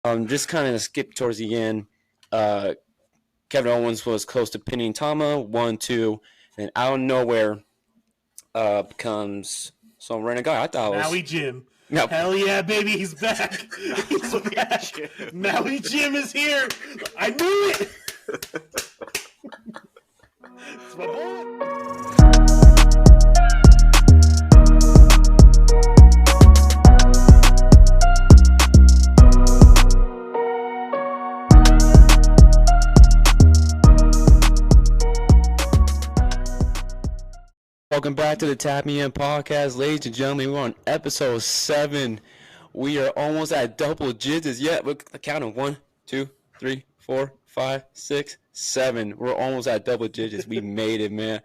Just kind of skip towards the end. Kevin Owens was close to pinning Tama 1-2, and out of nowhere becomes some random guy. I thought it was Maui Jim. No. Hell yeah, baby, he's back. He's back. Maui Jim is here. I knew it. It's my boy. Welcome back to the Tap Me In podcast, ladies and gentlemen. We're on episode 7. We are almost at double digits. Yeah, we're counting 1, 2, 3, 4, 5, 6, 7. We're almost at double digits. We made it, man.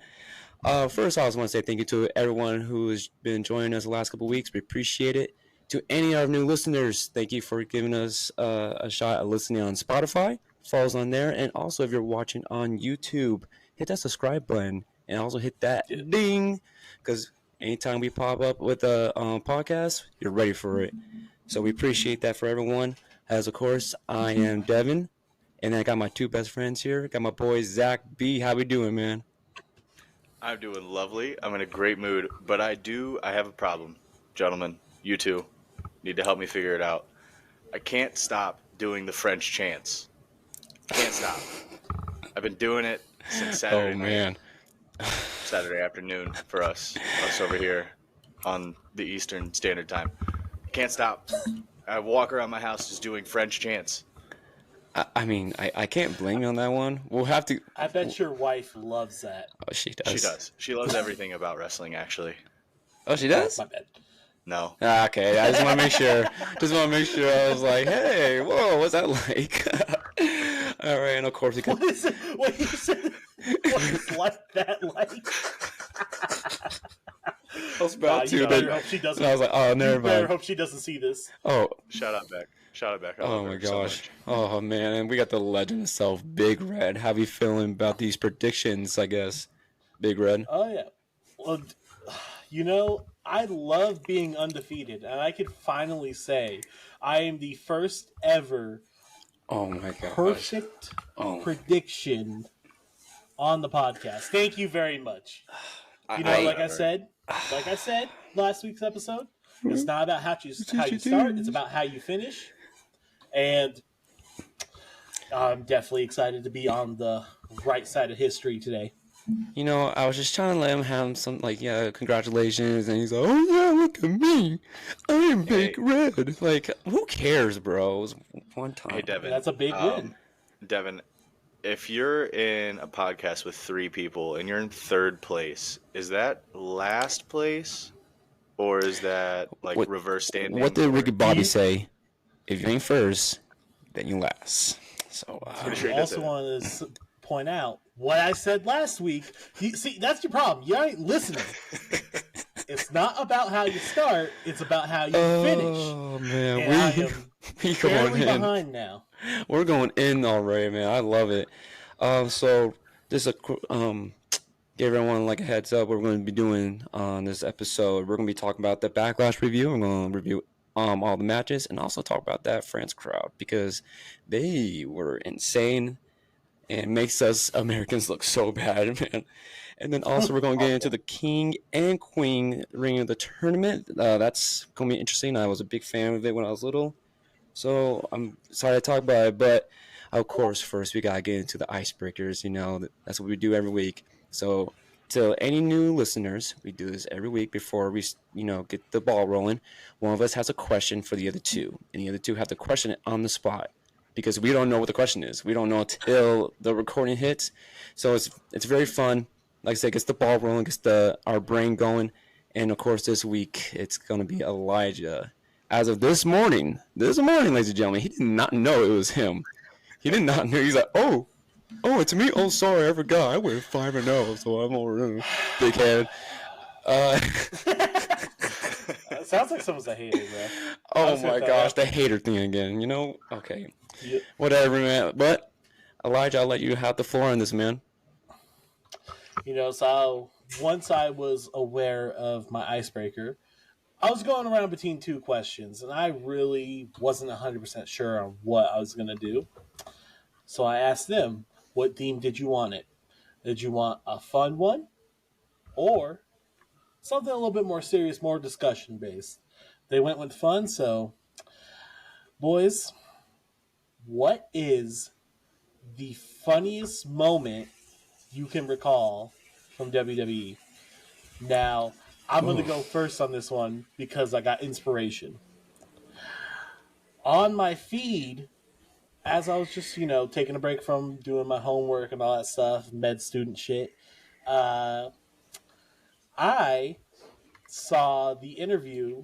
First, I just want to say thank you to everyone who has been joining us the last couple of weeks. We appreciate it. To any of our new listeners, thank you for giving us a shot at listening on Spotify. Follow us on there, and also if you're watching on YouTube, hit that subscribe button. And also hit that ding, because anytime we pop up with a podcast, you're ready for it. So we appreciate that for everyone. As of course, I am Devin, and I got my two best friends here. Got my boy Zach B. How we doing, man? I'm doing lovely. I'm in a great mood, but I have a problem, gentlemen. You two need to help me figure it out. I can't stop doing the French chants. I can't stop. I've been doing it since Saturday night. Man. Saturday afternoon for us over here on the Eastern Standard Time. Can't stop. I walk around my house just doing French chants. I can't blame you on that one. We'll have to. I bet your wife loves that. Oh, she does. She does. She loves everything about wrestling, actually. Oh, she does? My bad. No. Okay, I just want to make sure. I was like, hey, whoa, what's that like? All right, and of course we got. What is it? What you said? What is like that like? I was about to, but hope she doesn't. I was like, oh, never mind. I hope she doesn't see this. Oh, shout out back. Oh my gosh. Oh man, and we got the legend itself, Big Red. How you feeling about these predictions? I guess, Big Red. Oh yeah. Well, I love being undefeated, and I could finally say I am the first ever. Oh my god! Perfect prediction on the podcast. Thank you very much. Like I said last week's episode, it's not about how you start; it's about how you finish. And I'm definitely excited to be on the right side of history today. I was just trying to let him have some, congratulations, and he's like, oh yeah, look at me, I'm Big Red. Like, who cares, bro? It was one time. Hey, Devin. That's a big win. Devin, if you're in a podcast with 3 people and you're in 3rd place, is that last place, or is that reverse standing? What did Ricky Bobby say? If you ain't first, then you last. So I also want to point out what I said last week. See, that's your problem. You ain't listening. It's not about how you start. It's about how you finish. Oh, man. And I am barely behind now. We're going in already, man. I love it. So just give everyone a heads up what we're going to be doing on this episode. We're going to be talking about the Backlash review. We're going to review all the matches and also talk about that France crowd because they were insane. And it makes us Americans look so bad, man. And then also we're going to get into the King and Queen ring of the tournament. That's going to be interesting. I was a big fan of it when I was little. So I'm sorry to talk about it. But, of course, first we got to get into the icebreakers. That's what we do every week. So to any new listeners, we do this every week before we, get the ball rolling. One of us has a question for the other two. And the other two have to question it on the spot. Because we don't know what the question is. We don't know until the recording hits. So it's very fun. Like I said, gets the ball rolling, gets our brain going. And, of course, this week, it's going to be Elijah. As of this morning, ladies and gentlemen, he did not know it was him. He did not know. He's like, oh, it's me? Oh, sorry, I forgot. I went 5-0, so I'm over big head. Sounds like someone's a hater, bro. Oh, my gosh, the hater thing again, Okay. Yep. Whatever, man. But, Elijah, I'll let you have the floor on this, man. So once I was aware of my icebreaker, I was going around between two questions, and I really wasn't 100% sure on what I was going to do. So I asked them, what theme did you want it? Did you want a fun one? Or something a little bit more serious, more discussion-based? They went with fun, so... Boys, what is the funniest moment you can recall from WWE? Now, I'm going to go first on this one because I got inspiration. On my feed, as I was just, taking a break from doing my homework and all that stuff, med student shit, I saw the interview,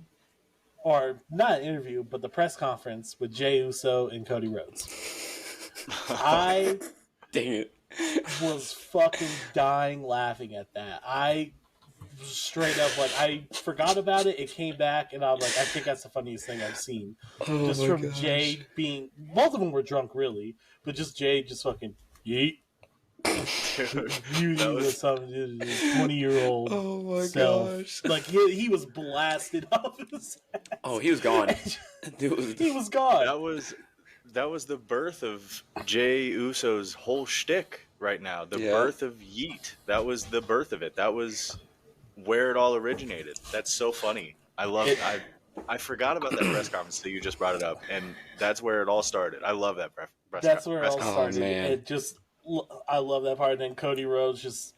or not an interview, but the press conference with Jey Uso and Cody Rhodes. I Dang it. was fucking dying laughing at that. I straight up, I forgot about it. It came back, and I'm like, I think that's the funniest thing I've seen. Just from gosh. Jey being, both of them were drunk, really, but just Jey just fucking yeet. You was some 20-year-old. Oh my gosh! Like he was blasted off his ass. Oh, he was gone. He was gone. That was the birth of Jey Uso's whole shtick right now. The birth of Yeet. That was the birth of it. That was where it all originated. That's so funny. I love it. I forgot about that press conference that you just brought it up, and that's where it all started. I love that press conference. That's where it all started. Man. It just, I love that part. And then Cody Rhodes just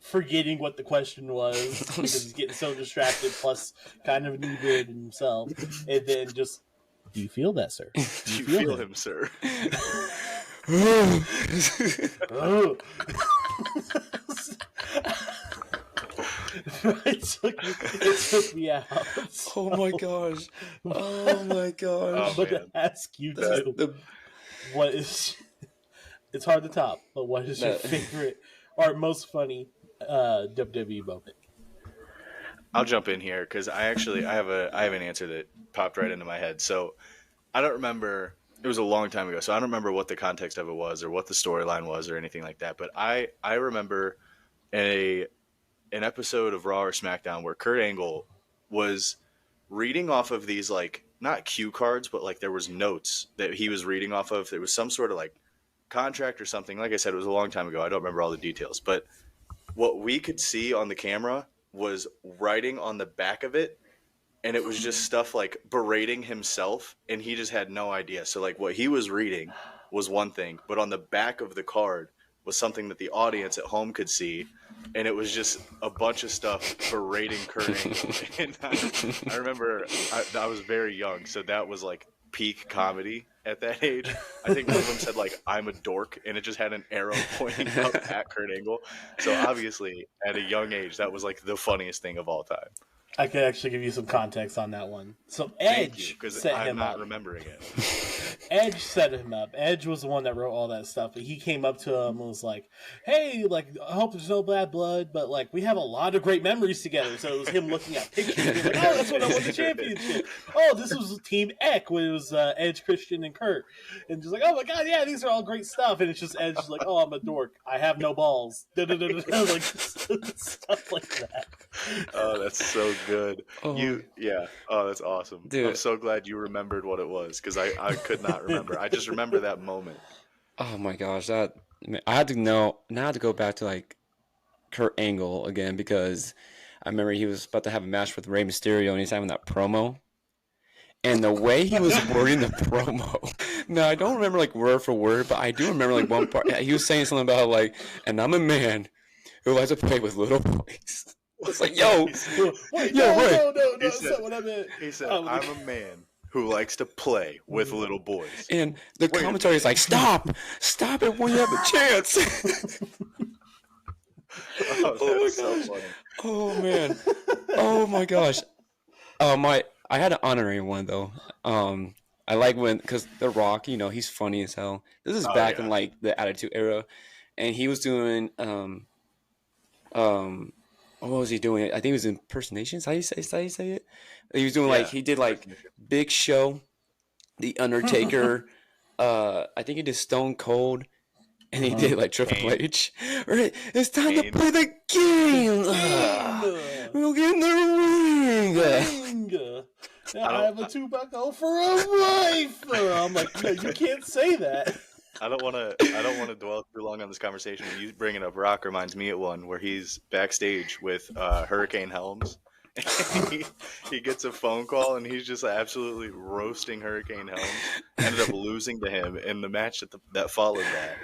forgetting what the question was because he's getting so distracted, plus kind of inebriated himself, and then just, do you feel that, sir? Do you feel him, sir? Oh. It took me out. Oh my gosh. Oh my gosh. I'm going to ask you too. What is... It's hard to top, but what is your favorite or most funny WWE moment? I'll jump in here because I have an answer that popped right into my head. So I don't remember. It was a long time ago, so I don't remember what the context of it was or what the storyline was or anything like that. But I remember an episode of Raw or SmackDown where Kurt Angle was reading off of these not cue cards, but there was notes that he was reading off of. There was some sort of contract or something. Like I said, it was a long time ago. I don't remember all the details, but what we could see on the camera was writing on the back of it, and it was just stuff berating himself, and he just had no idea. So what he was reading was one thing, but on the back of the card was something that the audience at home could see, and it was just a bunch of stuff berating Kurt Angle. And I remember I was very young, so that was peak comedy at that age. I think one of them said I'm a dork, and it just had an arrow pointing up at Kurt Angle. So obviously at a young age that was the funniest thing of all time. I could actually give you some context on that one. So Edge set him up. I'm not remembering it. Edge set him up. Edge was the one that wrote all that stuff. But he came up to him and was like, hey, I hope there's no bad blood, but we have a lot of great memories together. So it was him looking at pictures. He was oh, that's when I won the championship. Oh, this was Team Eck when it was Edge, Christian, and Kurt. And just oh my God, yeah, these are all great stuff. And it's just Edge oh, I'm a dork. I have no balls. Stuff like that. Oh, that's so good. Oh, that's awesome. Dude. I'm so glad you remembered what it was because I could not remember. I just remember that moment. Oh my gosh, I had to know. Now I had to go back to Kurt Angle again because I remember he was about to have a match with Rey Mysterio and he's having that promo. And the way he was wording the promo. Now I don't remember word for word, but I do remember one part. He was saying something about and I'm a man who likes to play with little boys. It's yo, wait, no, that's not what I meant. He said, I'm a man who likes to play with little boys. And the commentary is stop it when you have a chance. That's so funny. Oh man, oh my gosh. I had an honorary one though. I because The Rock, he's funny as hell. This is back in the Attitude Era, and he was doing what was he doing? I think it was impersonations. How you say it? He was doing he did Big Show, The Undertaker. I think he did Stone Cold, and he did Triple H. Right, it's time to play the game. We'll get in the ring. I have a tobacco for a wife. I'm like, no, you can't say that. I don't want to dwell too long on this conversation. You bringing up Rock reminds me of one where he's backstage with Hurricane Helms. He gets a phone call and he's just absolutely roasting Hurricane Helms. Ended up losing to him in the match that followed that.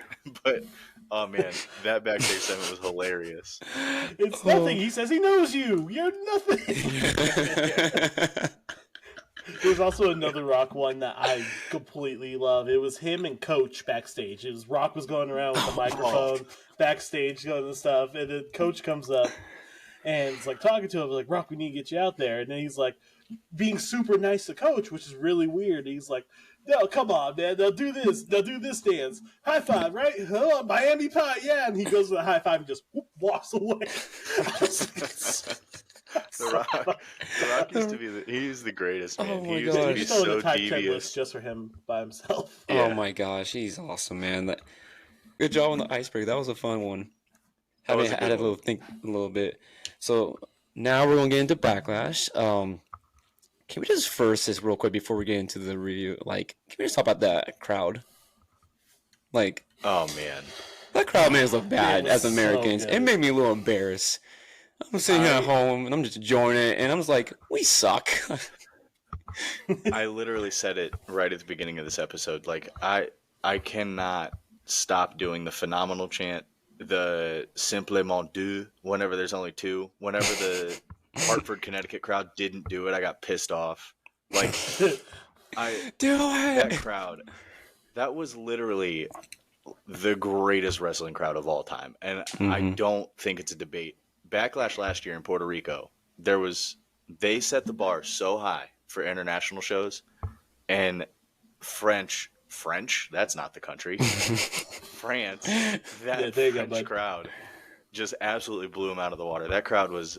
But oh man, that backstage segment was hilarious. It's nothing. He says he knows you. You're nothing. There was also another Rock one that I completely love. It was him and Coach backstage. It was Rock was going around with the microphone backstage going and stuff, and then Coach comes up and it's like talking to him like, Rock, we need to get you out there. And then he's like being super nice to Coach, which is really weird. He's like, no, come on, man. They'll do this dance. High five, right? Oh, Miami Pie, yeah. And he goes to the high five and just walks away. The Rock used to be he's the greatest, man. Oh my he used to be so so type devious. just for him by himself. Yeah. Oh my gosh, he's awesome, man. Good job on the icebreaker. That was a fun one. Had a little bit. So now we're gonna get into Backlash. Can we just first, just real quick before we get into the review, like, can we just talk about that crowd? Like, oh man, that crowd made us look bad as Americans. So it made me a little embarrassed. I'm sitting here at home and I'm just enjoying it, and I'm just like, we suck. I literally said it right at the beginning of this episode. Like, I cannot stop doing the phenomenal chant, the simplement deux, whenever there's only two. Whenever the Hartford, Connecticut crowd didn't do it, I got pissed off. Like, Do it. that crowd, that was literally the greatest wrestling crowd of all time. And I don't think it's a debate. Backlash last year in Puerto Rico, they set the bar so high for international shows, and French, that's not the country. France, that French crowd just absolutely blew them out of the water. That crowd was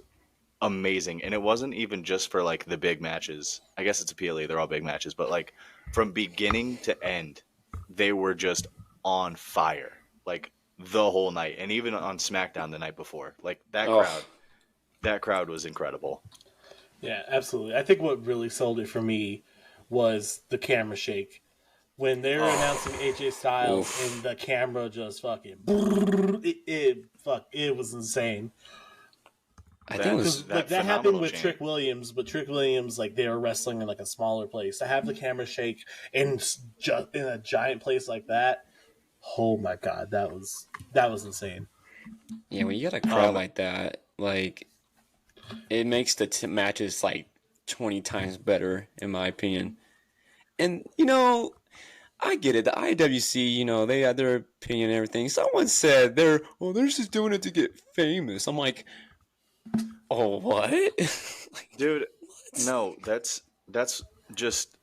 amazing. And it wasn't even just for like the big matches. I guess it's a PLE, they're all big matches, but like from beginning to end, they were just on fire. Like the whole night, and even on SmackDown the night before, like that crowd was incredible. Yeah, absolutely. I think what really sold it for me was the camera shake when they were announcing AJ Styles and the camera just fucking it was insane. I think it was that happened with Trick Williams, but Trick Williams, like, they were wrestling in like a smaller place. To have the camera shake in a giant place like that, oh my god, that was insane. Yeah, when you got a crowd like that, like, it makes the matches like 20 times better, in my opinion. And I get it. The IWC, they had their opinion and everything. Someone said they're just doing it to get famous. I'm like, oh, what? Dude, what? No, that's just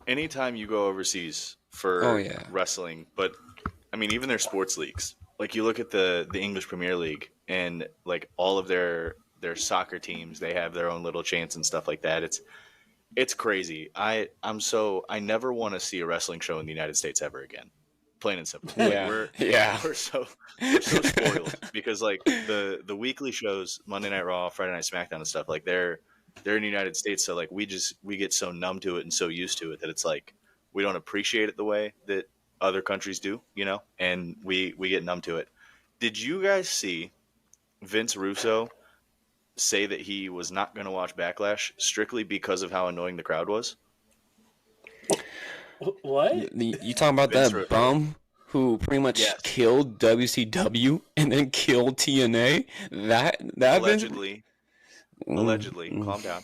anytime you go overseas for wrestling, but I mean, even their sports leagues. Like, you look at the English Premier League and like all of their soccer teams, they have their own little chants and stuff like that. It's crazy. I never want to see a wrestling show in the United States ever again. Plain and simple. Like, we're so spoiled because like the weekly shows, Monday Night Raw, Friday Night SmackDown and stuff, like they're in the United States, so like we get so numb to it and so used to it that it's like we don't appreciate it the way that other countries do, and we get numb to it. Did you guys see Vince Russo say that he was not going to watch Backlash strictly because of how annoying the crowd was? What? You talking about Vince that bum who pretty much killed WCW and then killed TNA? That allegedly. Calm down.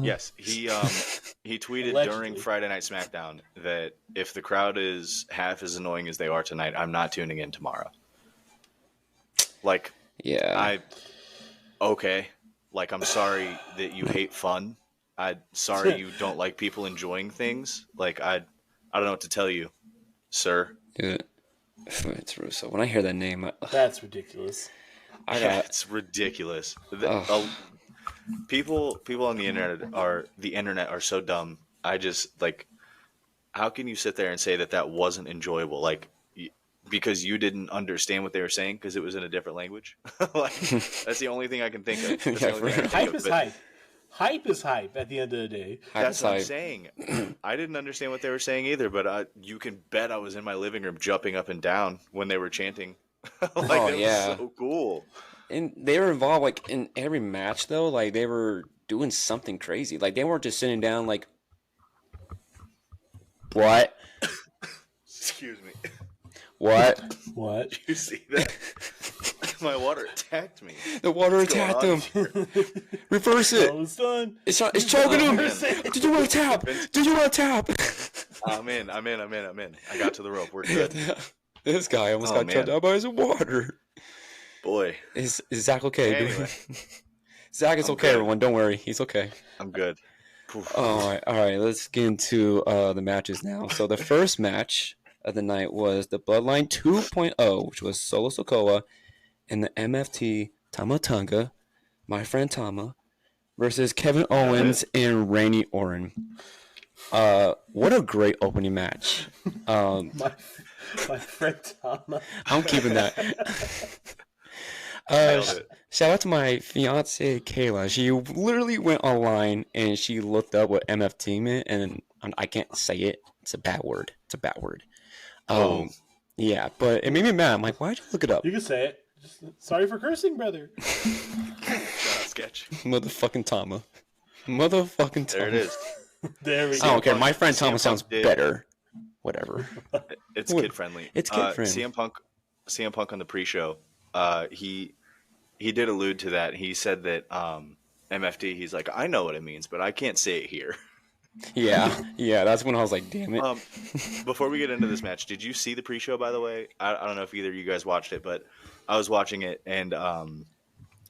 Yes, he tweeted during Friday Night SmackDown that if the crowd is half as annoying as they are tonight, I'm not tuning in tomorrow. Like, okay. Like, I'm sorry that you hate fun. I'm sorry you don't like people enjoying things. Like, I don't know what to tell you, sir. Dude, it's Russo. When I hear that name, that's ridiculous. It's ridiculous. People on the internet are so dumb. I just, like, how can you sit there and say that wasn't enjoyable? Like, because you didn't understand what they were saying because it was in a different language. Like, that's the only thing I can think of. That's the only thing I can think Hype of, is but hype. Hype is hype at the end of the day. that's what I'm saying. I didn't understand what they were saying either, but you can bet I was in my living room jumping up and down when they were chanting. Like, it was so cool. And they were involved, like, in every match, though. Like, they were doing something crazy. Like, they weren't just sitting down, like, what? Excuse me. What? What? Did you see that? My water attacked me. The water attacked him. Reverse it. Almost done. It's choking him. Did you want to tap? Did you want to tap? I'm in. I got to the rope. We're good. This guy almost got choked out by his water. Boy. Is Zach okay? Anyway. Zach is okay, everyone. Don't worry. He's okay. I'm good. All right. Let's get into the matches now. So the first match of the night was the Bloodline 2.0, which was Solo Sikoa and the MFT Tama Tonga, my friend Tama, versus Kevin Owens and Randy Orton. What a great opening match. My friend Tama. I'm keeping that. Shout out to my fiance Kayla. She literally went online and she looked up what MFT meant, and I can't say it. It's a bad word. Yeah, but it made me mad. I'm like, why'd you look it up? You can say it. Sorry for cursing, brother. Sketch. Motherfucking Tama. Motherfucking Tama. There it is. There we go. I don't care. My friend Tama sounds better. Whatever. It's kid friendly. It's kid friendly. CM Punk on the pre-show. He did allude to that. He said that MFT. He's like, I know what it means, but I can't say it here. Yeah. That's when I was like, damn it. Before we get into this match, did you see the pre-show? By the way, I don't know if either of you guys watched it, but I was watching it, and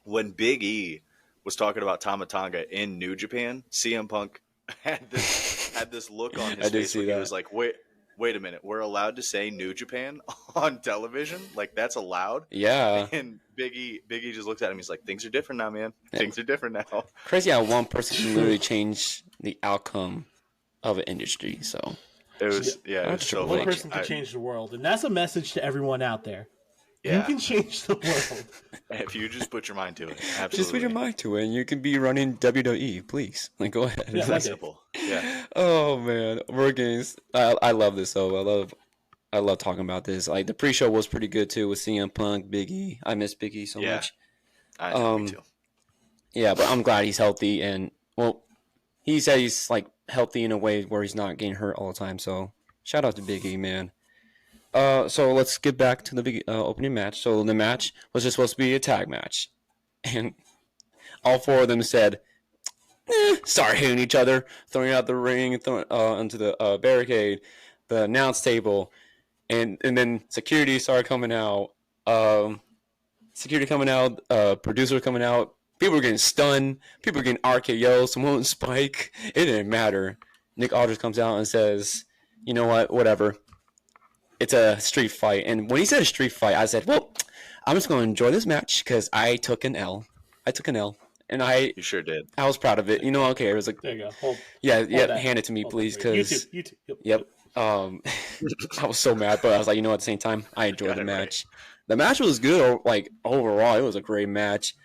when Big E was talking about Tama Tonga in New Japan, CM Punk had this look on his face where he was like, wait a minute, we're allowed to say New Japan on television? Like, that's allowed? Yeah. And Big E just looks at him. He's like, things are different now, man. Things are different now. Crazy how one person can literally change the outcome of an industry. So it was so one funny. person can change the world, and that's a message to everyone out there. Yeah. You can change the world. If you just put your mind to it. Absolutely. Just put your mind to it, and you can be running WWE, please. Like, go ahead. Yeah, that's simple. Yeah. Oh, man. Games. I love this, though. I love talking about this. Like, the pre-show was pretty good, too, with CM Punk, Big E. I miss Big E so much. I know, me too. Yeah, but I'm glad he's healthy, and, well, he said he's, like, healthy in a way where he's not getting hurt all the time, so shout out to Big E, man. So let's get back to the big opening match. So the match was just supposed to be a tag match. And all four of them said, start hitting each other, throwing out the ring, throwing onto the barricade, the announce table. And then security started coming out. Producer coming out. People were getting stunned. People were getting RKO. Someone spike. It didn't matter. Nick Aldridge comes out and says, you know what, whatever. It's a street fight. And when he said a street fight, I said, well, I'm just going to enjoy this match because I took an L. And You sure did. I was proud of it. You know, okay. It was like, there you go. Hand it to me, please. Because you too. Yep. I was so mad, but I was like, you know what, at the same time, I enjoyed the match. Right. The match was good, like, overall. It was a great match.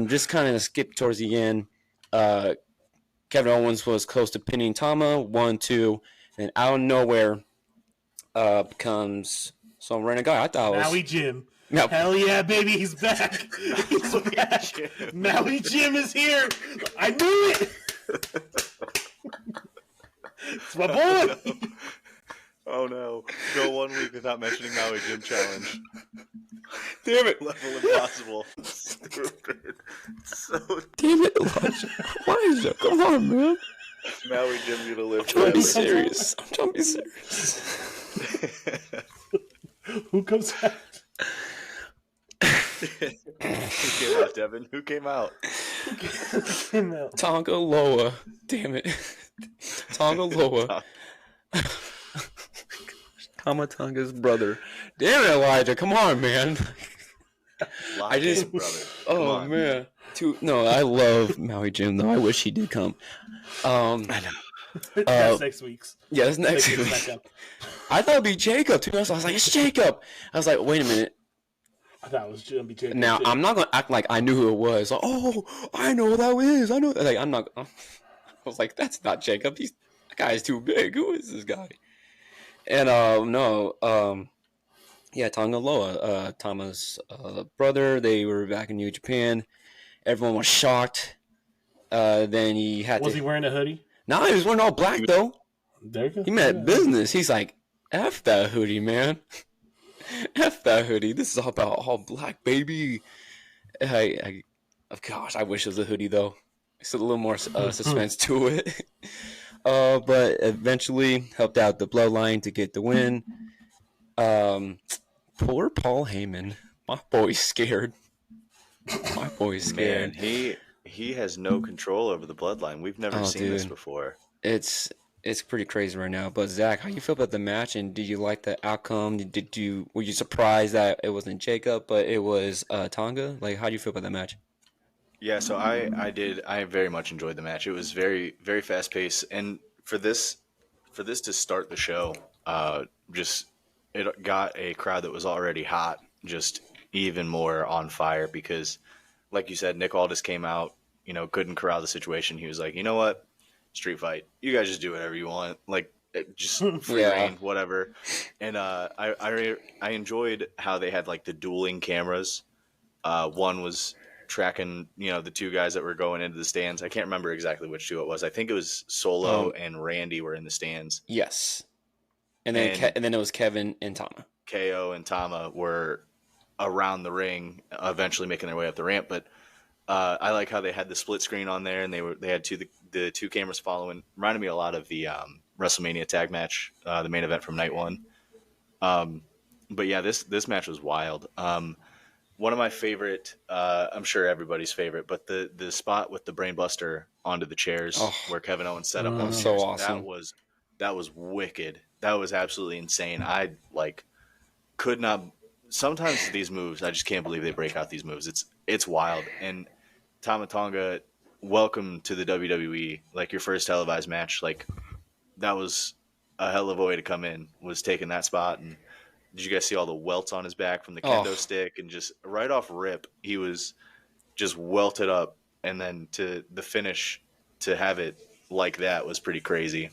Just kind of skipped towards the end. Kevin Owens was close to pinning Tama, 1-2. And out of nowhere, becomes some random guy. I thought it was Maui Jim. No. Hell yeah, baby, he's back. He's back. Maui Jim is here. I knew it. It's my boy. Oh no. Go 1 week without mentioning Maui Jim challenge. Damn it. Level impossible. Stupid. So damn it, Elijah. Why is that? Come on, man. Maui Jim gonna live. I'm trying to be serious. Who comes out? Who came out, Devin? Who came out? Tonga Loa. Damn it. Tonga Loa. Tama Tonga's brother. Damn it, Elijah. Come on, man. Brother. Oh, man. No, I love Maui Jim, though. I wish he did come. I know. That's next week's. Yeah, that's next week. I thought it'd be Jacob too. So I was like, it's Jacob. I was like, wait a minute. I thought it was gonna be Jacob. Now I'm not gonna act like I knew who it was. Like, oh, I know who that is. I know. Like, I'm not. I was like, that's not Jacob. That guy's too big. Who is this guy? And yeah, Tonga Loa, Tama's brother. They were back in New Japan. Everyone was shocked. Then he had. Was he wearing a hoodie? No, he was wearing all black though. There you go. He meant business. He's like, F that hoodie, man. F that hoodie. This is all about all black, baby. Gosh, I wish it was a hoodie though. It's a little more suspense to it. But eventually helped out the Bloodline to get the win. Poor Paul Heyman. My boy's scared. My boy's scared. Man, he has no control over the Bloodline. We've never seen this before. It's pretty crazy right now. But Zach, how you feel about the match, and did you like the outcome? Were you surprised that it wasn't Jacob, but it was Tonga? Like, how do you feel about that match? Yeah, so I did. I very much enjoyed the match. It was very, very fast paced, and for this to start the show, just it got a crowd that was already hot, just even more on fire because, like you said, Nick Aldis came out, couldn't corral the situation. He was like, you know what? Street fight. You guys just do whatever you want. Like, just free reign, whatever. And I enjoyed how they had, like, the dueling cameras. One was tracking, the two guys that were going into the stands. I can't remember exactly which two it was. I think it was Solo and Randy were in the stands. Yes. And then it was Kevin and Tama. KO and Tama were around the ring, eventually making their way up the ramp. But I like how they had the split screen on there, and they had the two cameras following. Reminded me a lot of the WrestleMania tag match, the main event from night one. But yeah, this match was wild. One of my favorite, I'm sure everybody's favorite, but the spot with the brainbuster onto the chairs where Kevin Owens set up on the so chairs, awesome. That was wicked. That was absolutely insane. I could not. Sometimes these moves, I just can't believe they break out these moves. It's wild. And Tama Tonga, welcome to the WWE. Like, your first televised match. Like, that was a hell of a way to come in. Was taking that spot. And did you guys see all the welts on his back from the kendo stick? And just right off rip, he was just welted up. And then to the finish, to have it like that was pretty crazy.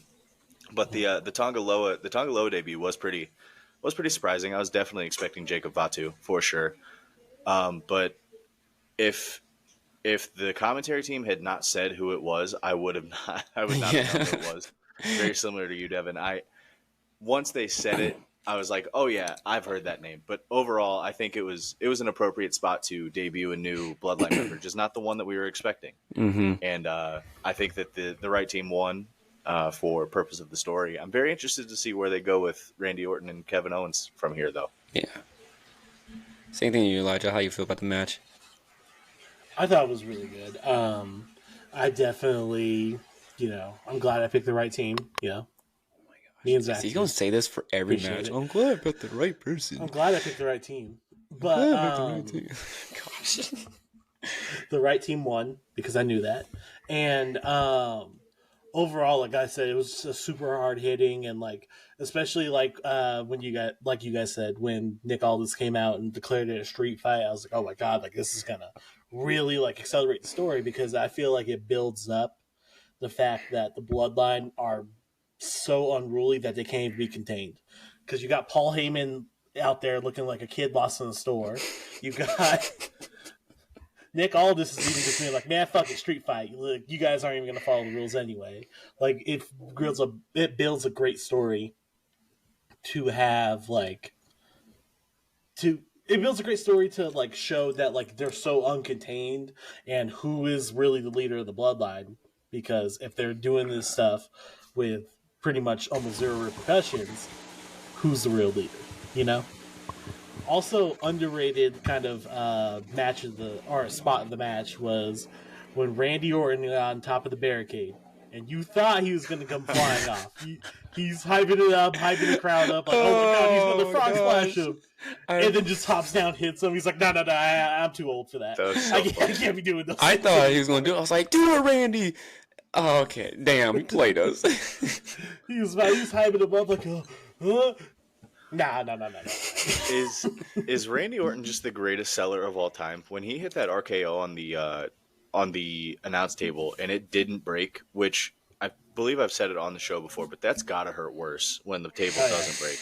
But the Tonga Loa debut was pretty surprising. I was definitely expecting Jacob Fatu for sure. But if the commentary team had not said who it was, I would not have known who it was. Very similar to you, Devin. Once they said it, I was like, oh yeah, I've heard that name. But overall, I think it was an appropriate spot to debut a new Bloodline member, just not the one that we were expecting. Mm-hmm. And I think that the right team won. For purpose of the story. I'm very interested to see where they go with Randy Orton and Kevin Owens from here, though. Yeah. Same thing to you, Elijah. How you feel about the match? I thought it was really good. I definitely, I'm glad I picked the right team. Oh my gosh. Me and Zach. He's going to say this for every match. I'm glad I picked the right person. I'm glad I picked the right team. But Gosh. The right team won because I knew that. And overall, like I said, it was a super hard hitting, and especially when you guys said, when Nick Aldis came out and declared it a street fight, I was like, oh my god, this is gonna really accelerate the story, because I feel like it builds up the fact that the Bloodline are so unruly that they can't even be contained. Because you got Paul Heyman out there looking like a kid lost in the store. You got Nick Aldis is even just being like, man, fuck it, street fight. Look, you guys aren't even going to follow the rules anyway. It builds a great story to have, it builds a great story to, show that, they're so uncontained and who is really the leader of the Bloodline. Because if they're doing this stuff with pretty much almost zero repercussions, who's the real leader, Also, underrated kind of spot of the match was when Randy Orton got on top of the barricade, and you thought he was going to come flying off. He's hyping it up, hyping the crowd up, like, oh my god, he's going to frog splash him, and then just hops down, hits him. He's like, no, I'm too old for that. I can't be doing this. I thought he was going to do it. I was like, do it, Randy. Oh, okay. Damn, he played us. he was hyping him up like, No. Is Randy Orton just the greatest seller of all time? When he hit that RKO on the announce table and it didn't break, which I believe I've said it on the show before, but that's gotta hurt worse when the table doesn't break.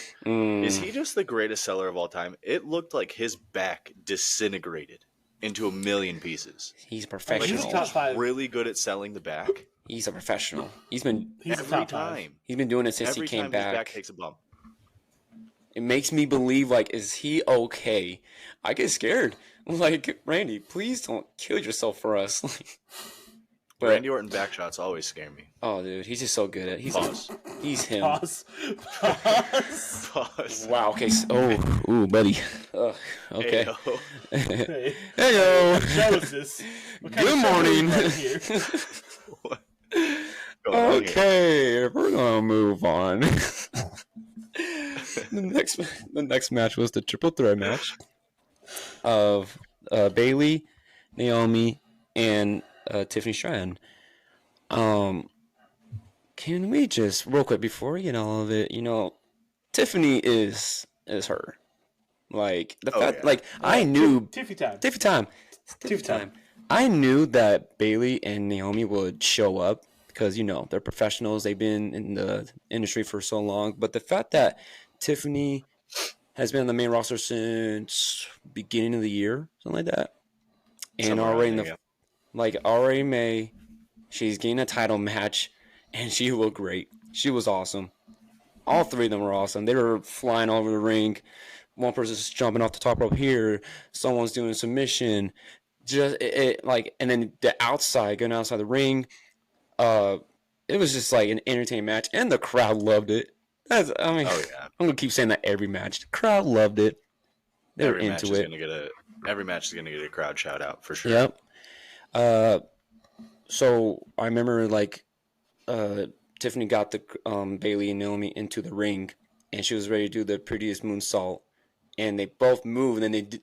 Is he just the greatest seller of all time? It looked like his back disintegrated into a million pieces. He's a professional. He's really good at selling the back. He's a professional. He's been every time. He's been doing it since every he came time back. His back takes a bump. It makes me believe, like, is he okay? I get scared. Like, Randy, please don't kill yourself for us. But Randy Orton back shots always scare me. Oh, dude, he's just so good at it. He's him. Pause. Wow. Okay. Ooh, buddy. Okay. Hey-o. Hey-o. Show us this. Good morning. Okay, we're gonna move on. The next match was the triple threat match of Bayley, Naomi, and Tiffany Stratton. Can we just real quick before we get all of it? Tiffany is her. Like the fact, like I knew Tiffy time. I knew that Bayley and Naomi would show up because they're professionals. They've been in the industry for so long. But the fact that Tiffany has been on the main roster since beginning of the year, something like that, and already May, she's getting a title match, and she looked great. She was awesome. All three of them were awesome. They were flying all over the ring. One person's jumping off the top rope here. Someone's doing a submission. And then the outside, going outside the ring. It was just like an entertaining match, and the crowd loved it. I'm gonna keep saying that every match. The crowd loved it. They were into it. Every match is gonna get a crowd shout out for sure. Yep. So I remember Tiffany got the Bayley and Naomi into the ring, and she was ready to do the prettiest moonsault, and they both moved, and then they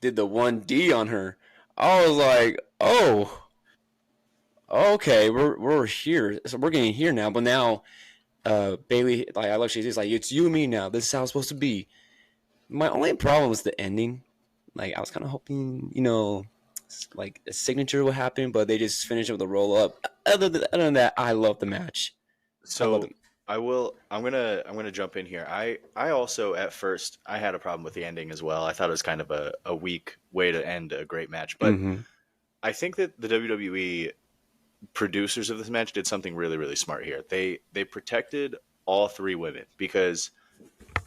did the 1D on her. I was like, oh, okay, we're here, so we're getting here now. But now, Bayley, I love she's like, it's you and me now. This is how it's supposed to be. My only problem was the ending. I was kind of hoping, a signature would happen, but they just finished it with a roll up. Other than that, I love the match. So I'm gonna jump in here. I also at first I had a problem with the ending as well. I thought it was kind of a weak way to end a great match, but I think that the WWE producers of this match did something really, really smart here. They protected all three women because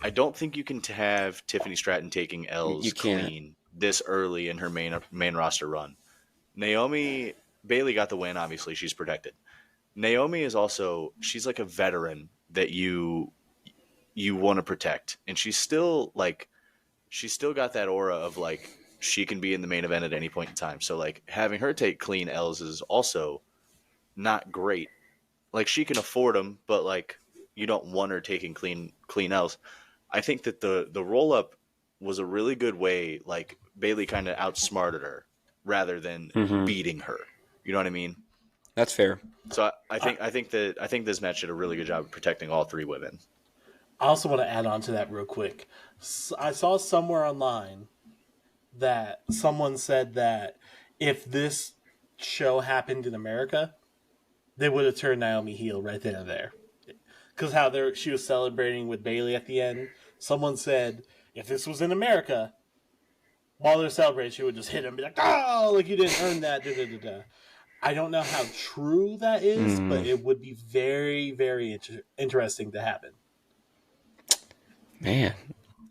I don't think you can have Tiffany Stratton taking L's clean this early in her main roster run. Bayley got the win. Obviously, she's protected. Naomi is also, she's like a veteran that you want to protect, and she's still got that aura of she can be in the main event at any point in time. So having her take clean L's is also not great. She can afford them, but you don't want her taking clean L's. I think that the roll up was a really good way. Bayley kind of outsmarted her rather than beating her. You know what I mean? That's fair. So I think this match did a really good job of protecting all three women. I also want to add on to that real quick. I saw somewhere online that someone said that if this show happened in America, they would have turned Naomi heel right then and there. Because she was celebrating with Bayley at the end. Someone said if this was in America, while they're celebrating, she would just hit him and be like, "Oh, you didn't earn that." Da, da, da, da. I don't know how true that is, but it would be very, very interesting to happen. Man,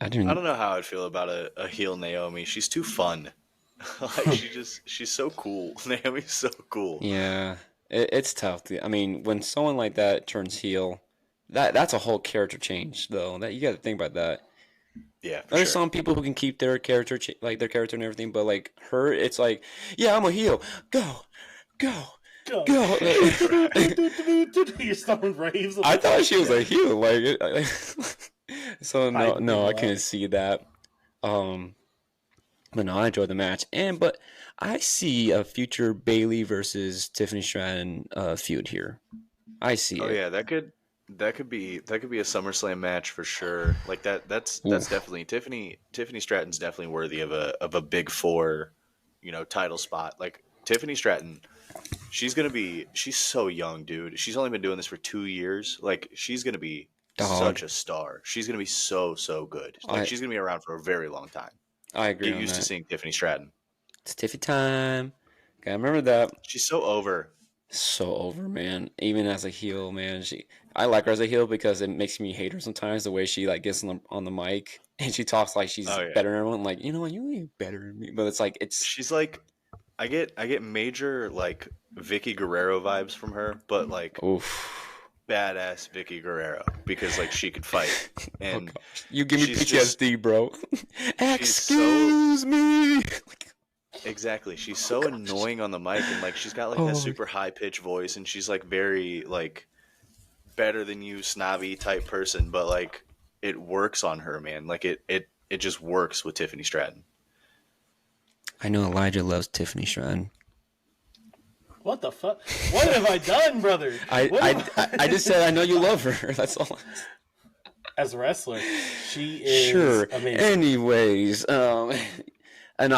I don't know how I'd feel about a heel Naomi. She's too fun. She's so cool. Naomi's so cool. Yeah, it's tough. When someone like that turns heel, that's a whole character change, though. That you got to think about that. Yeah, there's some people who can keep their character, their character and everything, but her, it's yeah, I'm a heel. Go. You're throwing raves. I thought she was a heel. So no, I couldn't see that. But no, I enjoyed the match, but I see a future Bayley versus Tiffany Stratton feud here. I see it. Oh yeah, that could be a SummerSlam match for sure. Like that's definitely Tiffany Stratton's definitely worthy of a big four, title spot. Like Tiffany Stratton, she's so young, dude. She's only been doing this for 2 years. Like she's gonna be such a star. She's gonna be so good. Like she's gonna be around for a very long time. I agree. Get used to seeing Tiffany Stratton. It's Tiffy time. Gotta remember that. She's so over. So over, man. Even as a heel, man. I like her as a heel because it makes me hate her sometimes. The way she like gets on the mic and she talks like she's better than everyone. Like, you know what, you ain't better than me. But it's like she's like, I get major like Vicky Guerrero vibes from her, but like badass Vicky Guerrero because like she could fight. And you give me PTSD, bro. Excuse me. Exactly. She's so annoying on the mic, and like she's got like that super high pitched voice, and she's like very like better than you snobby type person, but like it works on her, man. Like it just works with Tiffany Stratton. I know Elijah loves Tiffany Stratton. What the fuck? What have I done, brother? I just said I know you love her. That's all. As a wrestler, she is amazing. Anyways, and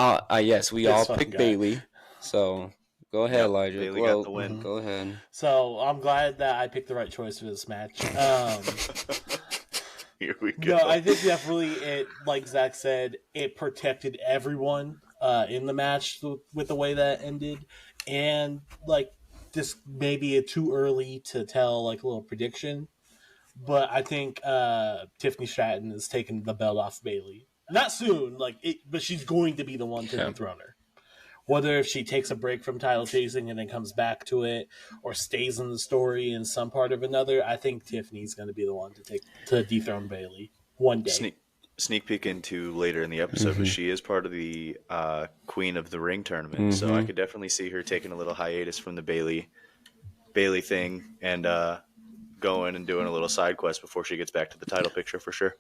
yes, we all picked Bayley. So go ahead, Elijah. Bayley got the win. Go ahead. So I'm glad that I picked the right choice for this match. Here we go. No, I think definitely it, like Zach said, it protected everyone in the match with the way that ended. And like this may be too early to tell like a little prediction, but I think Tiffany Stratton is taking the belt off Bayley. Not soon, but she's going to be the one to dethrone her. Whether if she takes a break from title chasing and then comes back to it, or stays in the story in some part of another, I think Tiffany's going to be the one to dethrone Bayley one day. Sneak peek into later in the episode, but she is part of the Queen of the Ring tournament, so I could definitely see her taking a little hiatus from the Bayley thing and going and doing a little side quest before she gets back to the title picture for sure.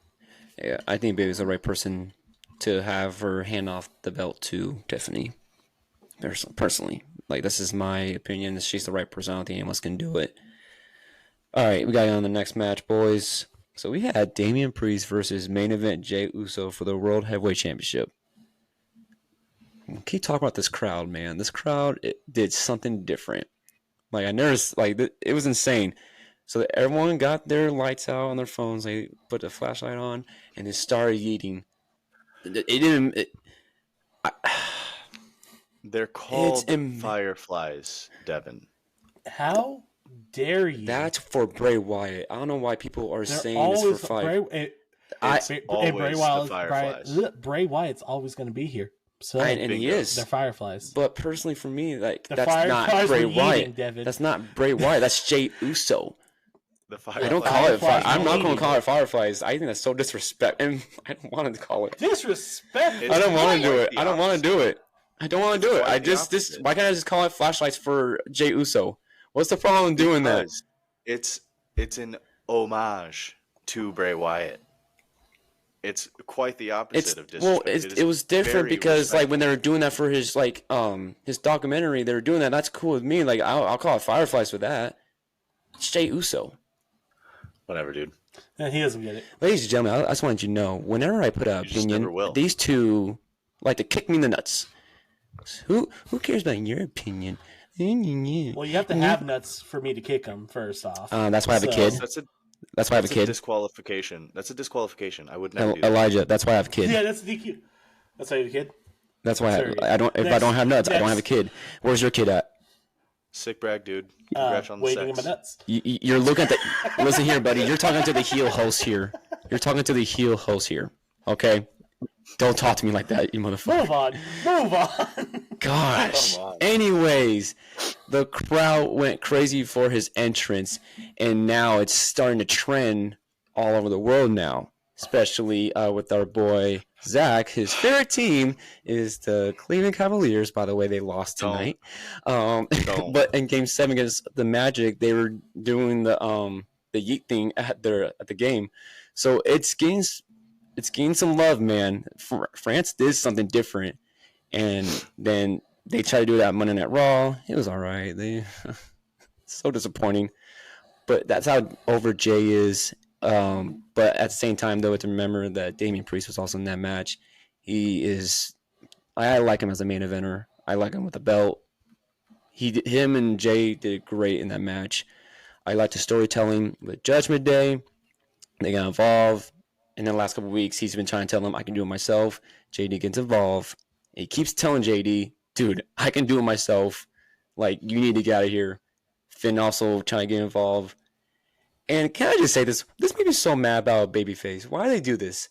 Yeah, I think Bayley's the right person to have her hand off the belt to Tiffany. Personally, like this is my opinion. She's the right person. I don't think anyone else can do it. All right, we got on the next match, boys. So we had Damian Priest versus main event Jey Uso for the World Heavyweight Championship. Can you talk about this crowd, man? This crowd did something different. Like I noticed, like it was insane. So everyone got their lights out on their phones. They put the flashlight on and they started eating. They're called fireflies, Devin. How dare you? That's for Bray Wyatt. I don't know why people are saying this for fire. Bray Wyatt's always going to be here. So and he is. They're fireflies. But personally, for me, like that's not Bray Wyatt. That's not Bray Wyatt. That's Jey Uso. I don't call it fire. I'm not going to call it fireflies. I think that's so disrespectful. And I don't want to call it disrespectful. I don't want to do it. I don't want to do it. Why can't I just call it flashlights for Jey Uso? What's the problem doing that? It's an homage to Bray Wyatt. It's quite the opposite of disrespect. Well, it was different because like when they were doing that for his his documentary, they were doing that. That's cool with me. Like I'll call it fireflies for that. It's Jey Uso. Whatever, dude. And he doesn't get it. Ladies and gentlemen, I just wanted you to know, whenever I put out an opinion, these two like to kick me in the nuts. Who cares about your opinion? Well, you have to have nuts for me to kick them, first off. That's why I have a kid. That's why I have a kid. Disqualification. That's a disqualification. I would never do that. Elijah, that's why I have a kid. Yeah, that's DQ. That's why you have a kid? That's why I don't. If I don't have nuts, I don't have a kid. Where's your kid at? Sick brag, dude. Congrats on the waiting sex. in my nuts. You're looking at the. Listen here, buddy. You're talking to the heel host here. Okay. Don't talk to me like that, you motherfucker. Move on. Gosh. Anyways, the crowd went crazy for his entrance, and now it's starting to trend all over the world now, especially with our boy Zach. His favorite team is the Cleveland Cavaliers. By the way, they lost tonight. But in Game 7 against the Magic, they were doing the yeet thing at the game, so it's gained some love, man. France did something different, And then they tried to do that Monday Night Raw. It was all right. So disappointing. But that's how over Jay is. But at the same time, though, to remember that Damian Priest was also in that match. He is. I like him as a main eventer. I like him with the belt. Him and Jay did great in that match. I like the storytelling with Judgment Day. They got involved. In the last couple of weeks, he's been trying to tell them I can do it myself. JD gets involved. He keeps telling JD, dude, I can do it myself. Like, you need to get out of here. Finn also trying to get involved. And can I just say this? This made me so mad about Babyface. Why do they do this?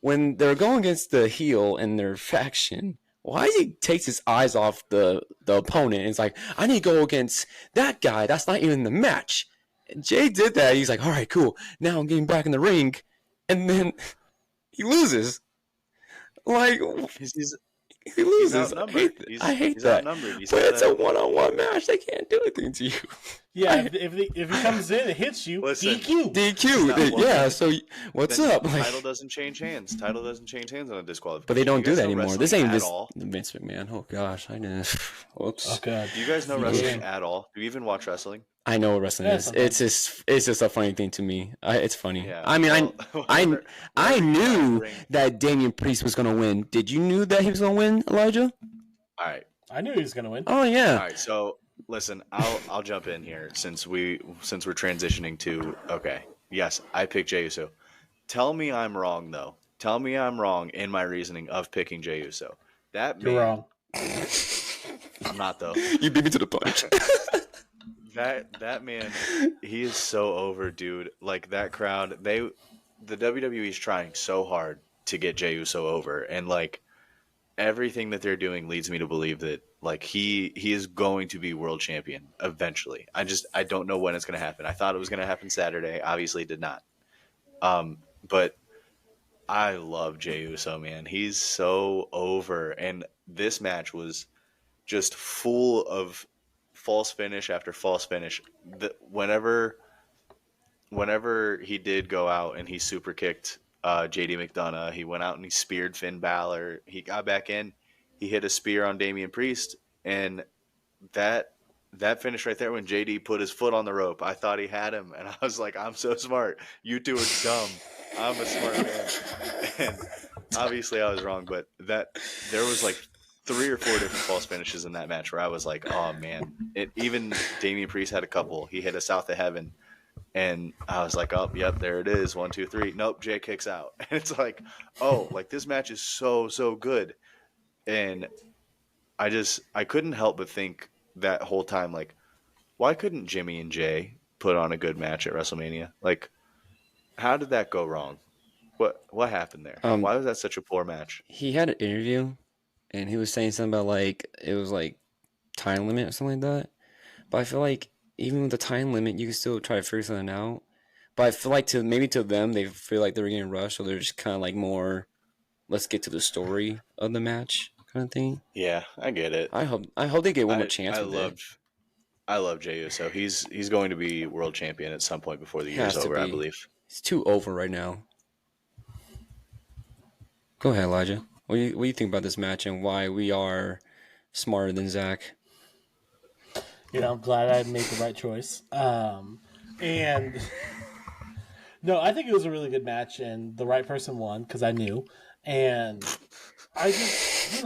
When they're going against the heel in their faction, why does he take his eyes off the opponent? And it's like, I need to go against that guy. That's not even in the match. And Jay did that. He's like, all right, cool. Now I'm getting back in the ring. And then he loses. Like, he loses. I hate that. But it's a one-on-one match. They can't do anything to you. Yeah, if he comes in and hits you, listen, DQ. Yeah, so what's up? Like, title doesn't change hands. Title doesn't change hands on a disqualification. But they don't do that anymore. This ain't this Vince McMahon. Oh, gosh. I didn't. Whoops. Oh, God. Do you guys know wrestling at all? Do you even watch wrestling? I know what wrestling is. Sometimes. It's just a funny thing to me. It's funny. Yeah. I mean, I knew that Damian Priest was going to win. Did you knew that he was going to win, Elijah? All right. I knew he was going to win. Oh, yeah. All right, so listen, I'll jump in here since we're transitioning to yes, I picked Jey Uso. Tell me I'm wrong though. Tell me I'm wrong in my reasoning of picking Jey Uso. You're wrong. I'm not though. You beat me to the punch. That man, he is so over, dude. Like that crowd, the WWE is trying so hard to get Jey Uso over, and like everything that they're doing leads me to believe that like he is going to be world champion eventually. I don't know when it's going to happen. I thought it was going to happen Saturday. Obviously, it did not. But I love Jey Uso, man. He's so over, and this match was just full of false finish after false finish. Whenever he did go out and he super kicked JD McDonough, he went out and he speared Finn Balor. He got back in, he hit a spear on Damian Priest, and that finish right there when JD put his foot on the rope, I thought he had him, and I was like, I'm so smart. You two are dumb. I'm a smart man. And obviously I was wrong, but there was like 3 or 4 different false finishes in that match where I was like, oh man. Even Damian Priest had a couple. He hit a South of Heaven, and I was like, oh, yep, there it is. 1, 2, 3. Nope, Jay kicks out. And it's like, oh, like this match is so good. And I couldn't help but think that whole time, like, why couldn't Jimmy and Jay put on a good match at WrestleMania? Like, how did that go wrong? What happened there? Why was that such a poor match? He had an interview, and he was saying something about like it was like time limit or something like that. But I feel like even with the time limit, you can still try to figure something out. But I feel like to them, they feel like they were getting rushed, so they're just kind of like more, let's get to the story of the match kind of thing. Yeah, I get it. I hope they get one more chance. I love Jey Uso. He's going to be world champion at some point before the year's over, I believe. He's too over right now. Go ahead, Elijah. What do you think about this match and why we are smarter than Zach? I'm glad I made the right choice. And no, I think it was a really good match, and the right person won because I knew. And I just,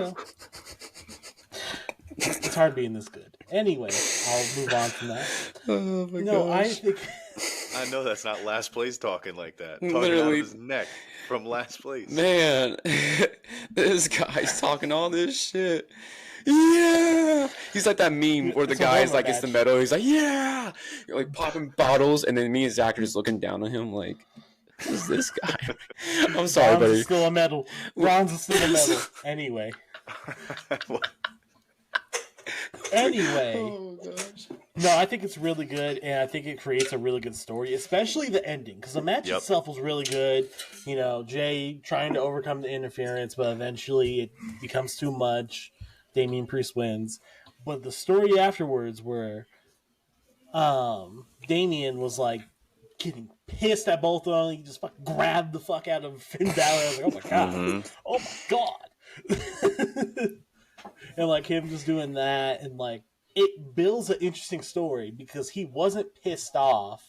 it's hard being this good. Anyway, I'll move on from that. Oh my gosh. I know that's not last place talking like that. Talking out of his neck from last place. Man, this guy's talking all this shit. Yeah, he's like that meme where the guy's like, it's the metal. He's like, yeah, you're like popping bottles, and then me and Zach are just looking down on him like, who's this guy? I'm sorry, Ron's buddy. Still a medal. Ron's still a medal. Anyway. Oh gosh. No, I think it's really good, and I think it creates a really good story, especially the ending, because the match itself was really good. Jay trying to overcome the interference, but eventually it becomes too much. Damian Priest wins. But the story afterwards where Damian was like getting pissed at both of them, he just fucking grabbed the fuck out of Finn Balor. I was like, oh my god. Oh my god. and like him just doing that, and like it builds an interesting story because he wasn't pissed off.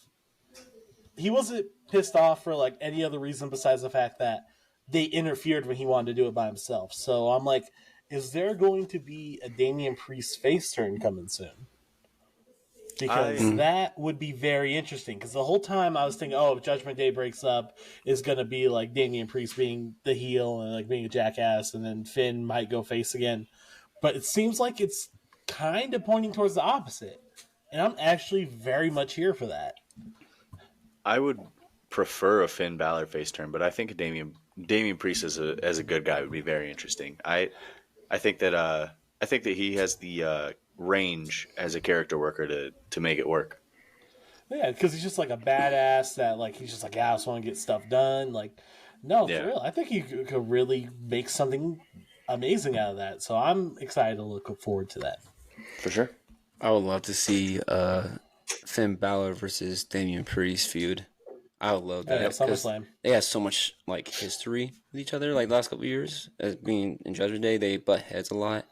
He wasn't pissed off for like any other reason besides the fact that they interfered when he wanted to do it by himself. So I'm like, is there going to be a Damian Priest face turn coming soon? Because that would be very interesting. Because the whole time I was thinking, oh, if Judgment Day breaks up, it's going to be like Damian Priest being the heel and like being a jackass, and then Finn might go face again. But it seems like it's kind of pointing towards the opposite. And I'm actually very much here for that. I would prefer a Finn Balor face turn, but I think Damian Priest as a good guy would be very interesting. I think that he has the range as a character worker to make it work. Yeah, because he's just like a badass that like he's just like, I just want to get stuff done. Like, no, for real, I think he could really make something amazing out of that. So I'm excited to look forward to that. For sure. I would love to see Finn Balor versus Damian Priest feud. I would love that. SummerSlam. They have so much like history with each other. Like the last couple of years, as being in Judgment Day, they butt heads a lot.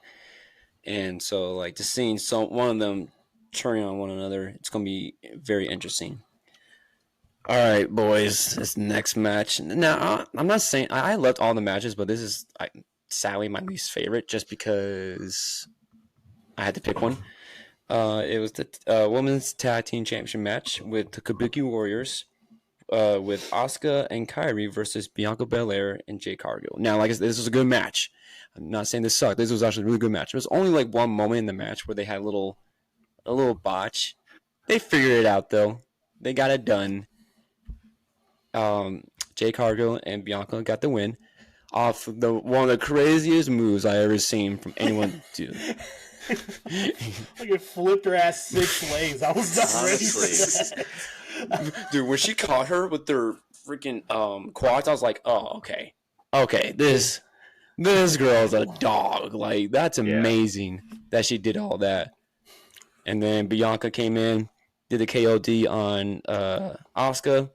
And so, like, just seeing one of them turning on one another, it's going to be very interesting. All right, boys, this next match. Now, I'm not saying I loved all the matches, but this is sadly my least favorite just because I had to pick one. It was the Women's Tag Team Championship match with the Kabuki Warriors with Asuka and Kairi versus Bianca Belair and Jade Cargill. Now, like I said, this was a good match. I'm not saying this sucked. This was actually a really good match. There was only like one moment in the match where they had a little botch. They figured it out though. They got it done. Jade Cargill and Bianca got the win off one of the craziest moves I ever seen from anyone do. Like it flipped her ass 6 ways. I was not ready for that. Dude, when she caught her with their freaking quads, I was like, oh, okay, this girl's a dog. Like, that's amazing that she did all that. And then Bianca came in, did the KOD on Asuka,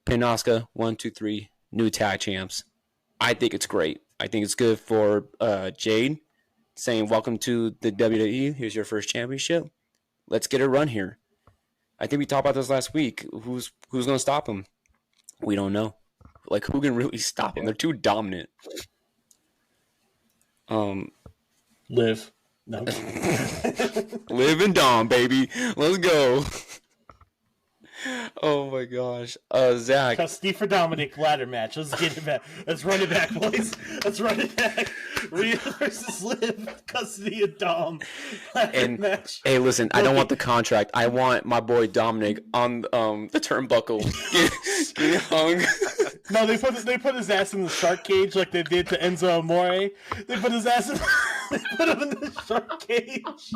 pinned Asuka, 1, 2, 3, new tag champs. I think it's great. I think it's good for Jade, saying, welcome to the WWE. Here's your first championship. Let's get a run here. I think we talked about this last week. Who's going to stop him? We don't know. Like, who can really stop him? They're too dominant. Liv. No. Liv and Dom, baby. Let's go. Oh my gosh. Zach. Custody for Dominic ladder match. Let's get it back. Let's run it back, boys. Let's run it back. Rhea versus Liv. Custody of Dom. Ladder match. Hey, listen, I don't want the contract. I want my boy Dominic on the turnbuckle. Get hung. No, they put his ass in the shark cage like they did to Enzo Amore. They put his ass in they put him in the shark cage.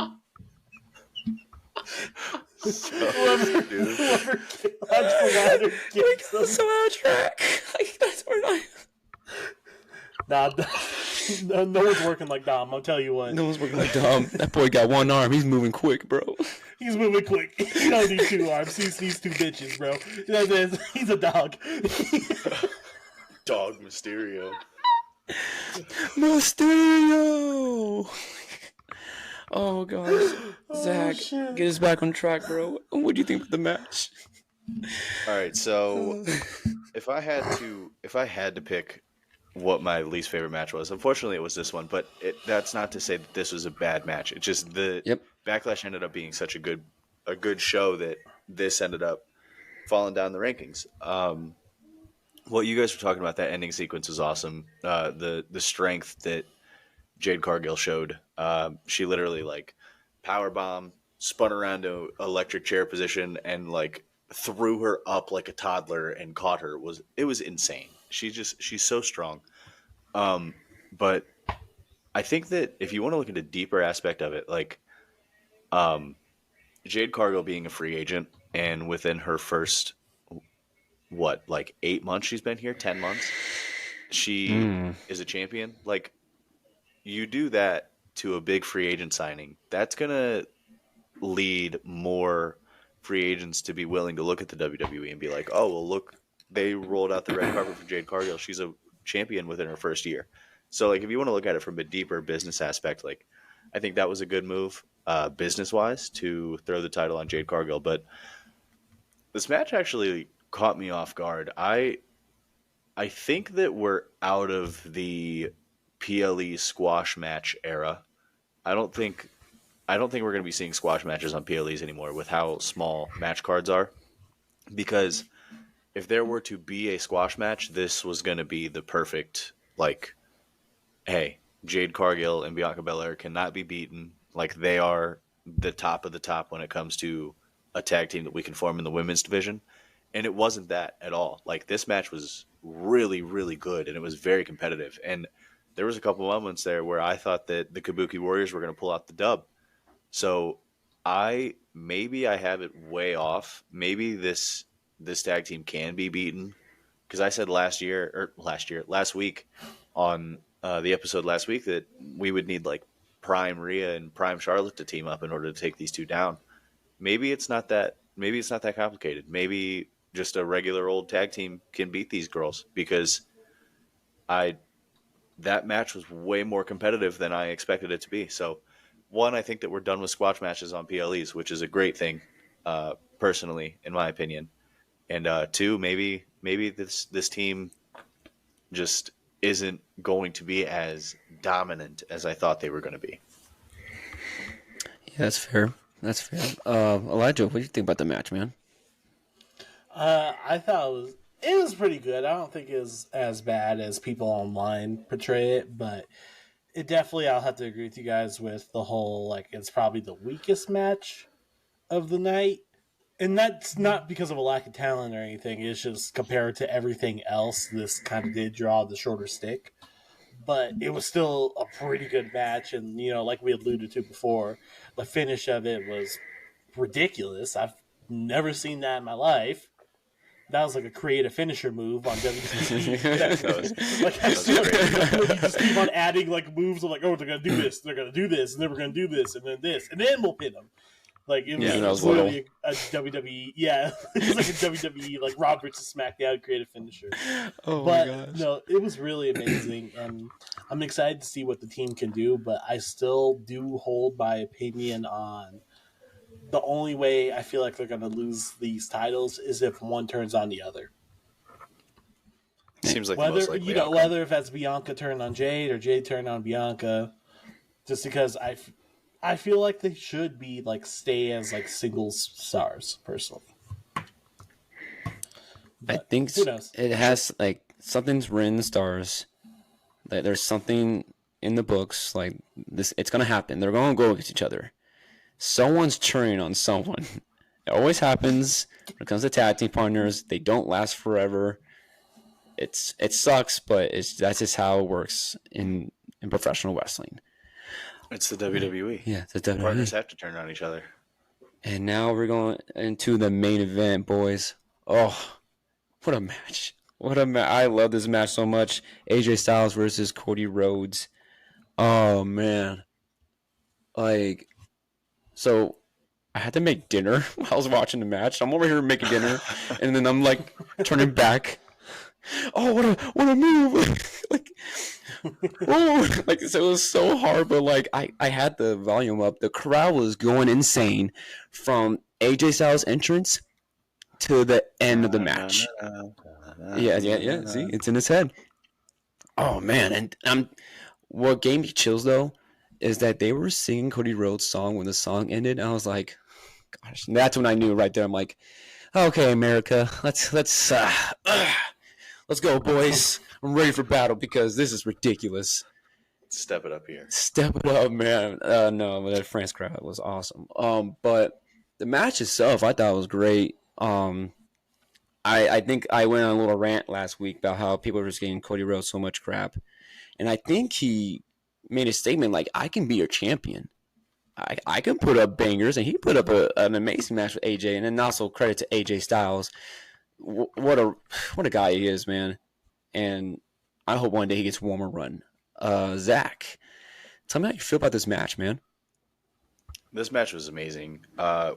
Whoever climbs the ladder gets them. So out of track. Like, that's where no one's working like Dom, I'll tell you what. No one's working like Dom. That boy got one arm. He's moving quick, bro. He's moving quick. He don't need 2 arms. He's 2 bitches, bro. He's a dog. Dog Mysterio. Mysterio! Oh gosh, Zach, get us back on track, bro. What do you think of the match? All right, so if I had to pick what my least favorite match was, unfortunately it was this one. But that's not to say that this was a bad match. It's just the Backlash ended up being such a good show that this ended up falling down the rankings. What you guys were talking about, that ending sequence was awesome. The strength that Jade Cargill showed. She literally like powerbomb, spun around to electric chair position, and like threw her up like a toddler and caught her. It was insane. She's so strong. But I think that if you want to look at a deeper aspect of it, like Jade Cargill being a free agent, and within her first 8 months she's been here, 10 months, she is a champion. Like, you do that to a big free agent signing, that's gonna lead more free agents to be willing to look at the WWE and be like, oh well, look, they rolled out the red carpet for Jade Cargill. She's a champion within her first year. So like, if you want to look at it from a deeper business aspect, like, I think that was a good move, business-wise, to throw the title on Jade Cargill. But this match actually caught me off guard. I think that we're out of the PLE squash match era. I don't think we're going to be seeing squash matches on PLEs anymore with how small match cards are. Because if there were to be a squash match, this was going to be the perfect, like, hey, Jade Cargill and Bianca Belair cannot be beaten. Like, they are the top of the top when it comes to a tag team that we can form in the women's division. And it wasn't that at all. Like, this match was really, really good, and it was very competitive. And there was a couple moments there where I thought that the Kabuki Warriors were going to pull out the dub. So maybe I have it way off. Maybe this tag team can be beaten, because I said last week on the episode last week that we would need like Prime Rhea and Prime Charlotte to team up in order to take these two down. Maybe it's not that. Maybe it's not that complicated. Maybe just a regular old tag team can beat these girls, because that match was way more competitive than I expected it to be. So, one, I think that we're done with squash matches on PLEs, which is a great thing, personally, in my opinion. And two, maybe this team just isn't going to be as dominant as I thought they were going to be. Yeah, that's fair. That's fair. Elijah, what do you think about the match, man? I thought it was pretty good. I don't think it was as bad as people online portray it, but it definitely, I'll have to agree with you guys with the whole, like, it's probably the weakest match of the night. And that's not because of a lack of talent or anything. It's just compared to everything else, this kind of did draw the shorter stick. But it was still a pretty good match. And, like we alluded to before, the finish of it was ridiculous. I've never seen that in my life. That was like a creative finisher move on WWE. You just keep on adding like moves of like, oh, they're gonna do this, they're gonna do this, and then we're gonna do this, and then we'll pin them. Like it was literally a WWE, it was like a WWE like Rob versus SmackDown creative finisher. My gosh. No, it was really amazing, and I'm excited to see what the team can do. But I still do hold my opinion on. The only way I feel like they're going to lose these titles is if one turns on the other. Seems like the most likely outcome. Whether if that's Bianca turned on Jade or Jade turned on Bianca, just because I feel like they should be like stay as like singles stars personally. But I think it has like something's written in the stars. That there's something in the books like this. It's going to happen. They're going to go against each other. Someone's cheering on someone. It always happens when it comes to tag team partners. They don't last forever. It sucks, but that's just how it works in professional wrestling. It's the WWE. Yeah, it's the WWE. Partners have to turn on each other. And now we're going into the main event, boys. Oh, what a match. I love this match so much. AJ Styles versus Cody Rhodes. Oh, man. Like... So I had to make dinner while I was watching the match. I'm over here making dinner, and then I'm like turning back. Oh, what a move! Like, oh, like so it was so hard, but like I had the volume up. The crowd was going insane from AJ Styles' entrance to the end of the match. Yeah. See, it's in his head. Oh man, and what gave me chills though is that they were singing Cody Rhodes' song when the song ended. And I was like, gosh, and that's when I knew right there. I'm like, okay, America, let's go, boys. I'm ready for battle because this is ridiculous. Step it up here. Step it up, man. No, that France crowd was awesome. But the match itself, I thought was great. I think I went on a little rant last week about how people were just getting Cody Rhodes so much crap, and I think he made a statement like, I can be your champion. I can put up bangers, and he put up an amazing match with AJ, and then also credit to AJ Styles. What a guy he is, man. And I hope one day he gets one more run. Zach, tell me how you feel about this match, man. This match was amazing.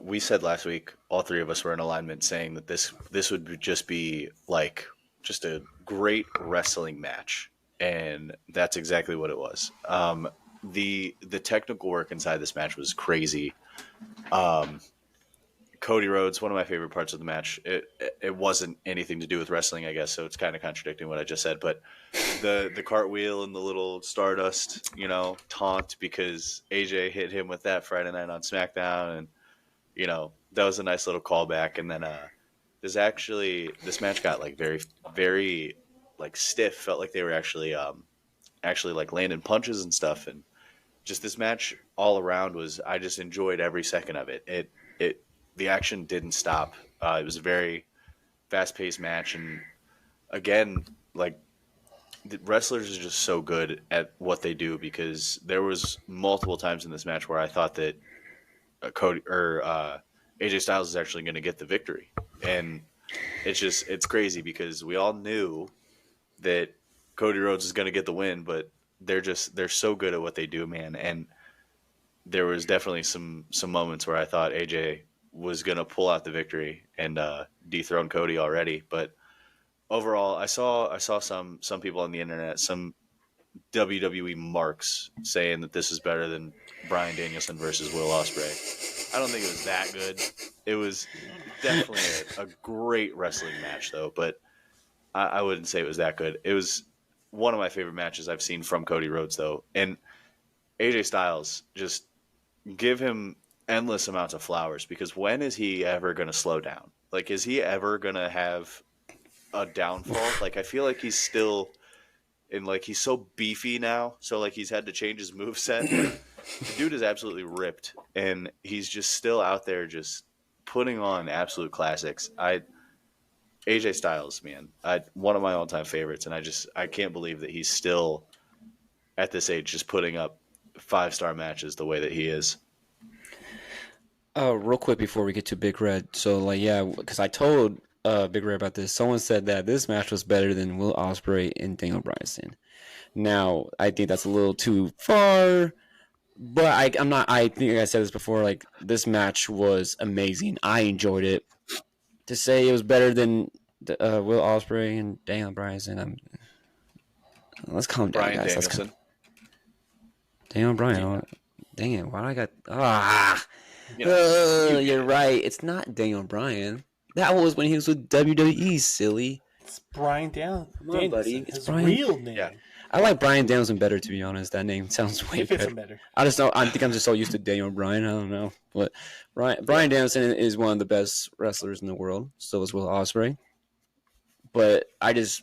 We said last week, all three of us were in alignment saying that this would just be like just a great wrestling match. And that's exactly what it was. the technical work inside this match was crazy. Cody Rhodes, one of my favorite parts of the match. It wasn't anything to do with wrestling, I guess, so it's kind of contradicting what I just said. But the cartwheel and the little Stardust, taunt because AJ hit him with that Friday night on SmackDown, and that was a nice little callback. And then this match got like very, very like stiff. Felt like they were actually like landing punches and stuff, and just this match all around I just enjoyed every second of it. The action didn't stop. It was a very fast-paced match, and again, like the wrestlers are just so good at what they do, because there was multiple times in this match where I thought that Cody or AJ Styles is actually going to get the victory, and it's crazy because we all knew that Cody Rhodes is going to get the win, but they're so good at what they do, man. And there was definitely some moments where I thought AJ was going to pull out the victory and dethrone Cody already. But overall, I saw some people on the internet, some WWE marks, saying that this is better than Bryan Danielson versus Will Ospreay. I don't think it was that good. It was definitely a great wrestling match, though, but I wouldn't say it was that good. It was one of my favorite matches I've seen from Cody Rhodes, though. And AJ Styles, just give him endless amounts of flowers, because when is he ever going to slow down? Like, is he ever going to have a downfall? Like, I feel like he's still in, like, he's so beefy now. So, like, he's had to change his moveset. Like, the dude is absolutely ripped, and he's just still out there just putting on absolute classics. AJ Styles, man, one of my all-time favorites, and I can't believe that he's still at this age just putting up 5-star matches the way that he is. Real quick before we get to Big Red, so like because I told Big Red about this. Someone said that this match was better than Will Ospreay and Daniel Bryan. Now I think that's a little too far, but I'm not. I think I said this before. Like, this match was amazing. I enjoyed it. To say it was better than Will Ospreay and Daniel Bryan, let's calm down, Bryan guys. Danielson. Daniel Bryan. Dang it! Why do I got you're right. It's not Daniel Bryan. That was when he was with WWE. Silly. It's Bryan Danielson. Come on, buddy. It's his Bryan. real name. Yeah. I like Bryan Danielson better, to be honest. That name sounds way It fits better. him better. I just know. I think I'm just so used to Daniel Bryan. I don't know, but Bryan Danielson is one of the best wrestlers in the world. So is Will Ospreay. But I just,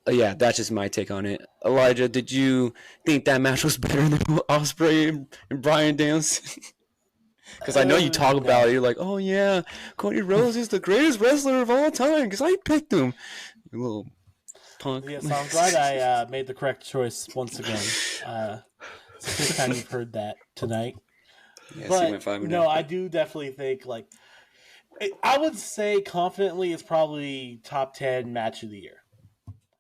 that's just my take on it. Elijah, did you think that match was better than Will Ospreay and Bryan Danielson? Because I know you talk about it. You're like, oh yeah, Cody Rhodes is the greatest wrestler of all time because I picked him. You little punk. Yes, I'm glad I made the correct choice once again. It's the first time you've heard that tonight. Yeah, but no, I do definitely think, like, I would say confidently it's probably top 10 match of the year.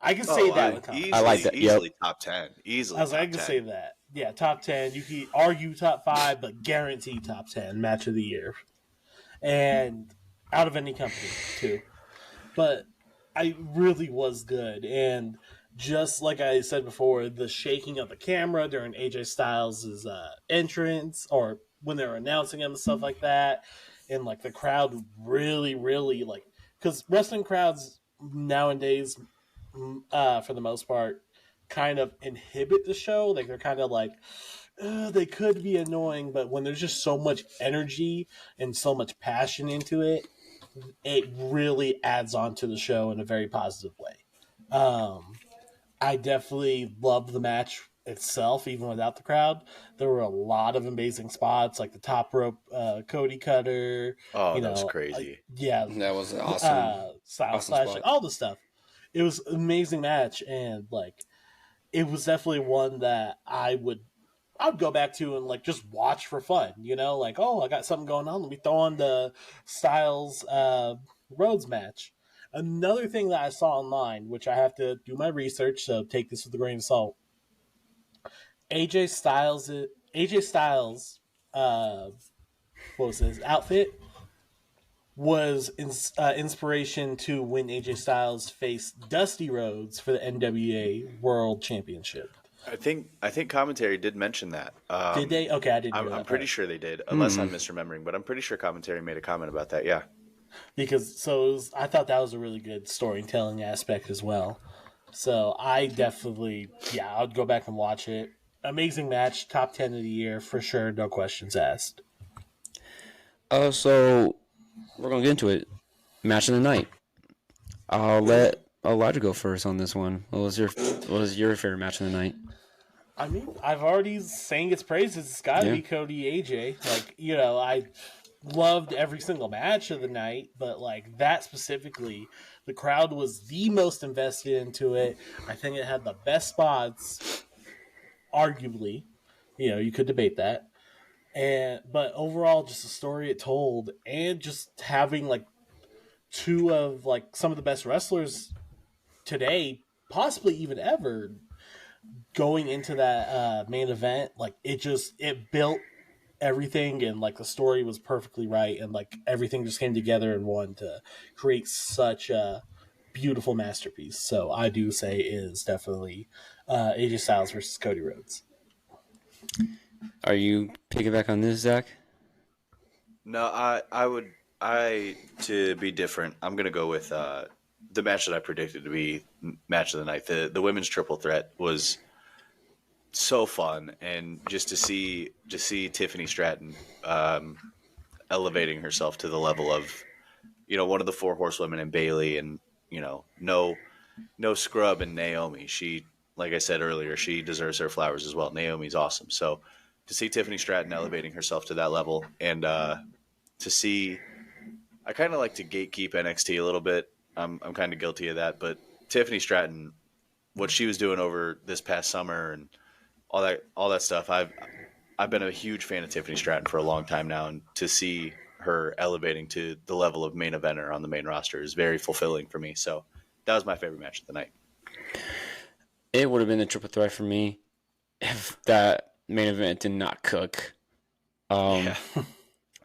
I can say that with confidence. I like that. Easily top 10. Easily. I can say that. Yeah, top 10. You can argue top 5, but guarantee top 10 match of the year. And out of any company, too. But I really was good. And just like I said before, the shaking of the camera during AJ Styles' entrance, or when they were announcing him and stuff like that, and like the crowd really, really, like, because wrestling crowds nowadays, for the most part, kind of inhibit the show. Like, they're kind of like, they could be annoying, but when there's just so much energy and so much passion into it, it really adds on to the show in a very positive way. I definitely loved the match itself, even without the crowd. There were a lot of amazing spots, like the top rope Cody cutter. Oh, that was crazy. That was awesome. Style slash, all the stuff. It was an amazing match, and like, it was definitely one that I'd go back to and like just watch for fun, like, oh, I got something going on. Let me throw on the Styles Rhodes match. Another thing that I saw online, which I have to do my research, so take this with a grain of salt. AJ Styles, what was his outfit? Was inspiration to when AJ Styles faced Dusty Rhodes for the NWA World Championship. I think commentary did mention that. Did they? Okay, I didn't. I'm pretty sure they did, unless I'm misremembering. But I'm pretty sure commentary made a comment about that. Yeah. Because I thought that was a really good storytelling aspect as well. So I definitely, I'd go back and watch it. Amazing match, top 10 of the year for sure, no questions asked. So we're gonna get into it. Match of the night. I'll let Elijah go first on this one. What was your favorite match of the night? I mean, I've already sang its praises. It's got to be Cody AJ. Like, I loved every single match of the night, but like that specifically, the crowd was the most invested into it. I think it had the best spots, arguably. You could debate that. But overall, just the story it told, and just having like two of like some of the best wrestlers today, possibly even ever, going into that main event, like it built everything, and like the story was perfectly right, and like everything just came together in one to create such a beautiful masterpiece. So I do say it is definitely AJ Styles versus Cody Rhodes. Are you picking back on this, Zach? No, to be different, I'm gonna go with the match that I predicted to be match of the night. The women's triple threat was so fun, and just to see Tiffany Stratton elevating herself to the level of one of the four horsewomen in Bayley, and no scrub in Naomi. She, like I said earlier, she deserves her flowers as well. Naomi's awesome. So to see Tiffany Stratton elevating herself to that level, and to see, I kind of like to gatekeep NXT a little bit. I'm kind of guilty of that, but Tiffany Stratton, what she was doing over this past summer and all that stuff, I've been a huge fan of Tiffany Stratton for a long time now, and to see her elevating to the level of main eventer on the main roster is very fulfilling for me. So that was my favorite match of the night. It would have been a triple threat for me if that main event did not cook. I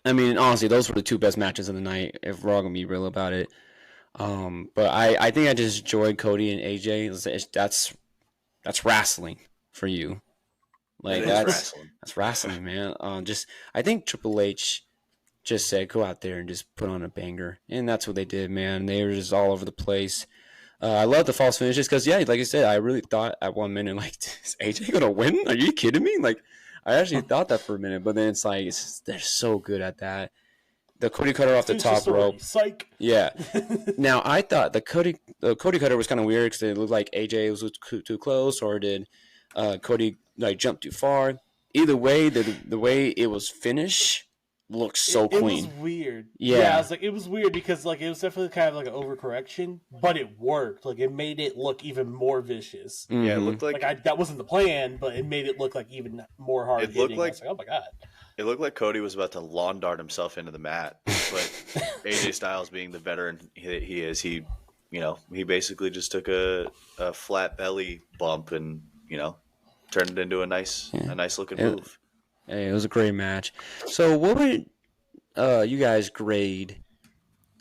mean, honestly, those were the two best matches of the night, if we're all going to be real about it. But I think I just enjoyed Cody and AJ. That's wrestling for you. Like that's wrestling, man. I think Triple H just said go out there and just put on a banger, and that's what they did, man. They were just all over the place. I love the false finishes because, like I said, I really thought at 1 minute, like, is AJ gonna win? Are you kidding me? Like, I actually thought that for a minute, but then it's like they're so good at that. The Cody Cutter off the top rope. Psych. Yeah. Now I thought the Cody Cutter was kind of weird because it looked like AJ was too close, or did Cody like jump too far? Either way, the way it was finished looks so clean. It was weird. Yeah, I was like, it was weird because like it was definitely kind of like an overcorrection, but it worked. Like it made it look even more vicious. Mm-hmm. Yeah, it looked like that wasn't the plan, but it made it look like even more hard. It looked like, I was like, oh my god. It looked like Cody was about to lawn dart himself into the mat, but AJ Styles, being the veteran he is, he basically just took a flat belly bump and turned it into a nice looking move. Hey, it was a great match. So, what would you guys grade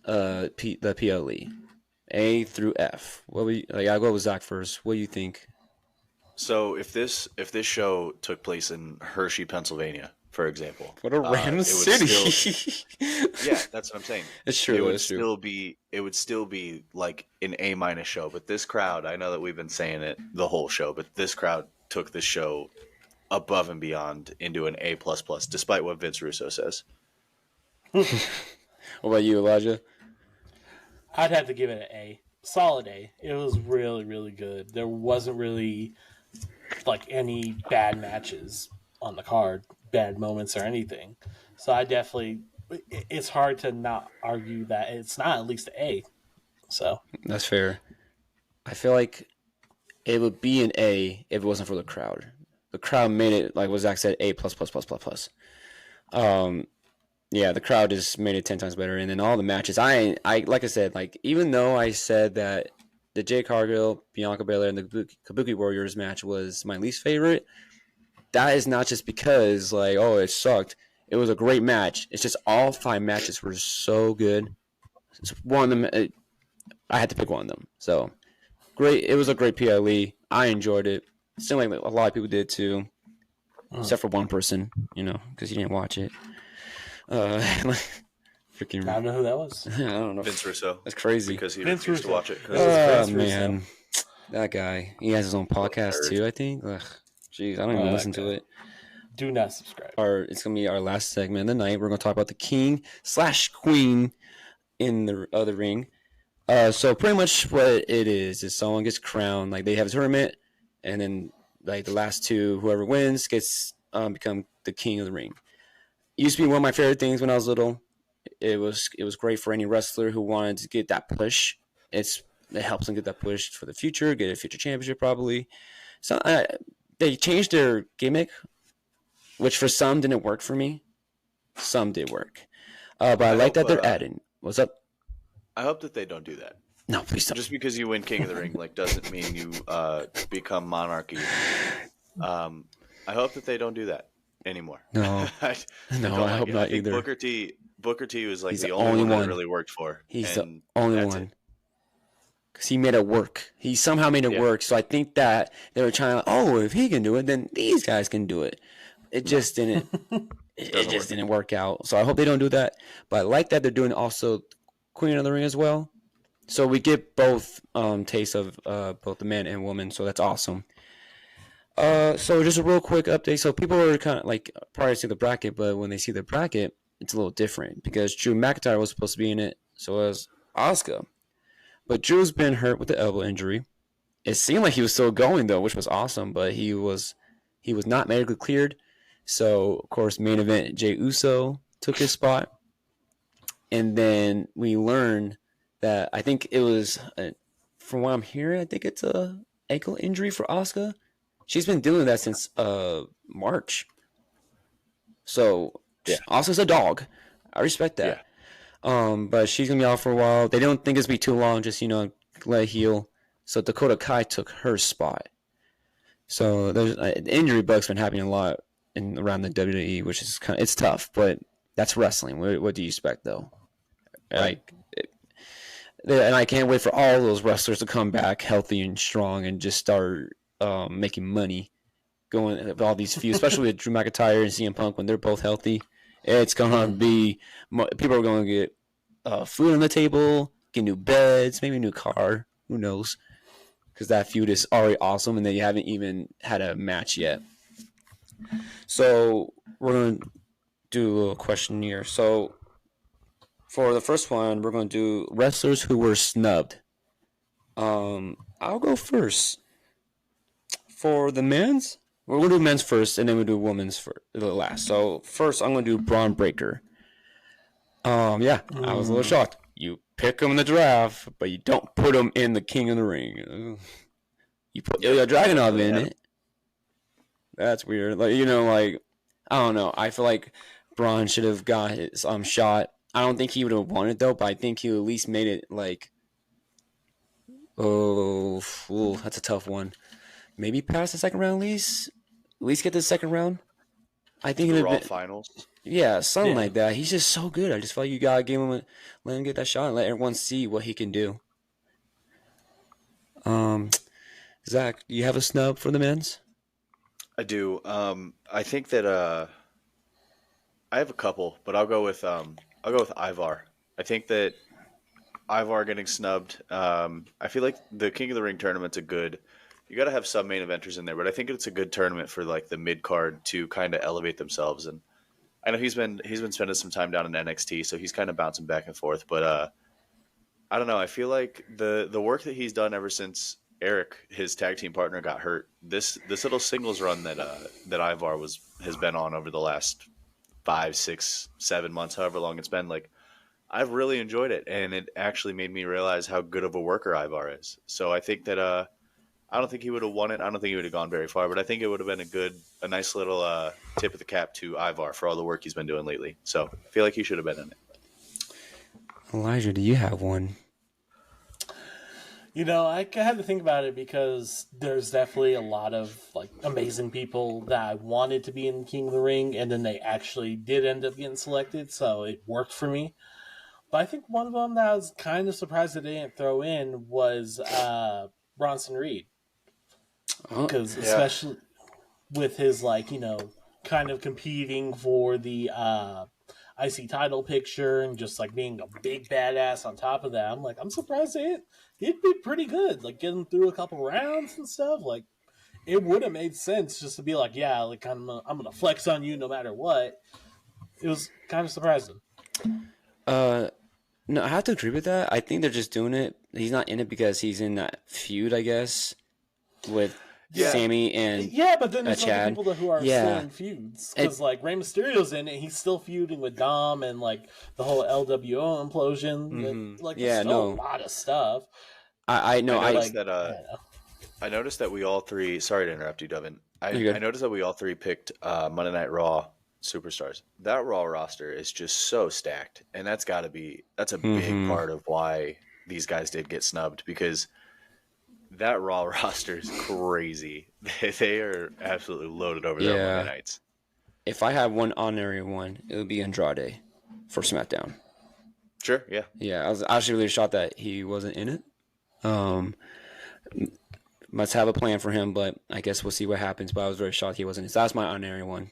the PLE, A through F? What would I'll go with Zach first. What do you think? So, if this show took place in Hershey, Pennsylvania, for example, what a random city. Yeah, that's what I'm saying. It's true. It would still be like an A- show, but this crowd, I know that we've been saying it the whole show, but this crowd took this show above and beyond into an A++, despite what Vince Russo says. What about you, Elijah? I'd have to give it an A. Solid A. It was really, really good. There wasn't really like any bad matches on the card, bad moments or anything. So it's hard to not argue that it's not at least an A. So that's fair. I feel like it would be an A if it wasn't for the crowd. The crowd made it, like what Zach said, A+++++. Yeah, the crowd just made it 10 times better. And then all the matches, I like I said, like even though I said that the Jay Cargill, Bianca Belair, and the Kabuki Warriors match was my least favorite, that is not just because like, oh, it sucked. It was a great match. It's just all 5 matches were so good. It's one of them, I had to pick one of them. So great. It was a great PLE. I enjoyed it. Same like a lot of people did too, except for one person, because he didn't watch it. Freaking. I don't know who that was. I don't know. Vince Russo. That's crazy. Because he refused to watch it. Oh man, that guy. He has his own podcast too, I think. Ugh, jeez, I don't even listen to it. Do not subscribe. It's gonna be our last segment of the night. We're gonna talk about the king/queen in the other ring. So pretty much what it is someone gets crowned. Like they have a tournament, and then like the last two, whoever wins gets become the king of the ring. It used to be one of my favorite things when I was little. It was great for any wrestler who wanted to get that push. It helps them get that push for the future, get a future championship probably. So they changed their gimmick, which for some didn't work for me. Some did work, but I like that they're adding. What's up? I hope that they don't do that. No, please don't. Just because you win King of the Ring doesn't mean you become monarchy. I hope that they don't do that anymore. No, I hope not either. Booker T was like the only one that really worked for. He's the only one. Because he made it work. He somehow made it work. So I think that they were trying to, if he can do it, then these guys can do it. It just didn't. It didn't work out. So I hope they don't do that. But I like that they're doing also Queen of the Ring as well. So we get both tastes of both the men and women. So that's awesome. So just a real quick update. So people are kind of like prior to the bracket, but when they see the bracket, it's a little different because Drew McIntyre was supposed to be in it. So was Asuka. But Drew's been hurt with the elbow injury. It seemed like he was still going though, which was awesome, but he was not medically cleared. So of course, main event Jey Uso took his spot, and then we learned that I think it was, from what I'm hearing, I think it's a ankle injury for Asuka. She's been dealing with that since March. So Asuka's a dog. I respect that. Yeah. But she's gonna be out for a while. They don't think it's gonna be too long. Just let it heal. So Dakota Kai took her spot. So there's the injury bug's been happening a lot around the WWE, which is it's tough, but that's wrestling. What do you expect though? Like, and I can't wait for all those wrestlers to come back healthy and strong and just start making money. Going with all these feuds, especially with Drew McIntyre and CM Punk when they're both healthy. It's gonna be people are gonna get food on the table, get new beds, maybe a new car. Who knows? Because that feud is already awesome, and they haven't even had a match yet. So we're gonna do a little questionnaire. So for the first one, we're gonna do wrestlers who were snubbed. I'll go first. For the men's, we're gonna do men's first, and then we'll do women's for the last. So first, I'm gonna do Braun Breaker. I was a little shocked. You pick him in the draft, but you don't put him in the King of the Ring. You put Ilya Dragunov in it. That's weird. I don't know. I feel like Braun should have got his shot. I don't think he would have won it though, but I think he at least made it that's a tough one. Maybe pass the second round at least. At least get the second round. I think the Raw finals. Yeah, something like that. He's just so good. I just feel like you gotta let him get that shot and let everyone see what he can do. Zach, do you have a snub for the men's? I do. I think that I have a couple, but I'll go with Ivar. I think that Ivar getting snubbed. I feel like the King of the Ring tournament's you got to have some main eventers in there, but I think it's a good tournament for the mid card to kind of elevate themselves. And I know he's been spending some time down in NXT, so he's kind of bouncing back and forth. But I don't know. I feel like the work that he's done ever since Eric, his tag team partner, got hurt. This little singles run that Ivar has been on over the last 5, 6, 7 months, however long it's been. I've really enjoyed it, and it actually made me realize how good of a worker Ivar is. So I think that I don't think he would have won it. I don't think he would have gone very far, but I think it would have been a nice little tip of the cap to Ivar for all the work he's been doing lately. So I feel like he should have been in it. Elijah, do you have one? I had to think about it because there's definitely a lot of amazing people that I wanted to be in King of the Ring, and then they actually did end up getting selected, so it worked for me. But I think one of them that I was kind of surprised that they didn't throw in was Bronson Reed. Because especially with his, like, you know, kind of competing for the IC title picture and just, like, being a big badass on top of that, I'm like, I'm surprised he'd be pretty good. Like, getting through a couple rounds and stuff, like, it would have made sense just to be like, yeah, like, I'm going to flex on you no matter what. It was kind of surprising. No, I have to agree with that. I think they're just doing it. He's not in it because he's in that feud, I guess, with Sammy and but then there's other people who are still in feuds. Because, like, Rey Mysterio's in it. He's still feuding with Dom and, like, the whole LWO implosion. Mm-hmm. Like, there's still a lot of stuff. I noticed that we all three... Sorry to interrupt you, Devin. I noticed that we all three picked Monday Night Raw superstars. That Raw roster is just so stacked, and that's a big part of why these guys did get snubbed, because that Raw roster is crazy. They are absolutely loaded over there Monday nights. If I had one honorary one, it would be Andrade for SmackDown. Sure, yeah. Yeah, I was actually really shocked that he wasn't in it. Must have a plan for him, but I guess we'll see what happens. But I was very shocked he wasn't. So that's my honorary one.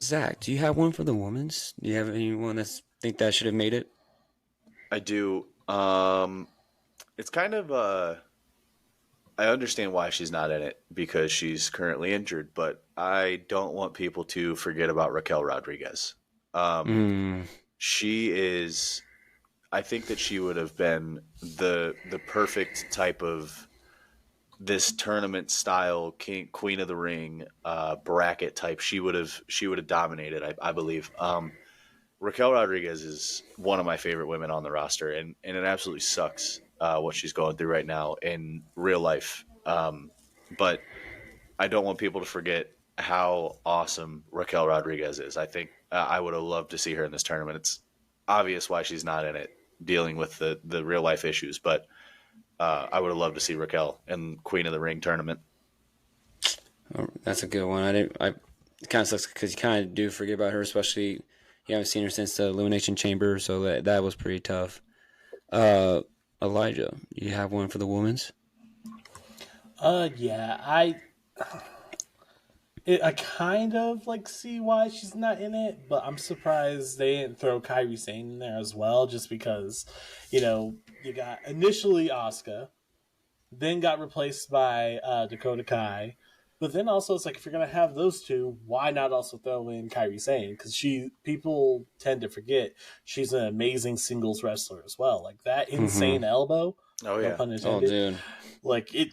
Zach, do you have one for the women's? Do you have anyone that think that should have made it? I do. It's kind of I understand why she's not in it, because she's currently injured, but I don't want people to forget about Raquel Rodriguez. She is. I think that she would have been the perfect type of this tournament style Queen of the Ring bracket type. She would have dominated, I believe. Raquel Rodriguez is one of my favorite women on the roster, and it absolutely sucks what she's going through right now in real life. But I don't want people to forget how awesome Raquel Rodriguez is. I think I would have loved to see her in this tournament. It's obvious why she's not in it, dealing with the real life issues, but I would have loved to see Raquel in Queen of the Ring tournament. Oh, that's a good one. It kind of sucks because you kind of do forget about her, especially you haven't seen her since the Elimination Chamber, so that was pretty tough. Elijah, you have one for the women's? Yeah, I kind of like see why she's not in it, but I'm surprised they didn't throw Kairi Sane in there as well, just because, you know, you got initially Asuka, then got replaced by Dakota Kai, but then also it's like, if you're going to have those two, why not also throw in Kairi Sane? Because people tend to forget she's an amazing singles wrestler as well. Like that insane elbow. Oh, yeah. No pun intended. Oh, dude. Like it.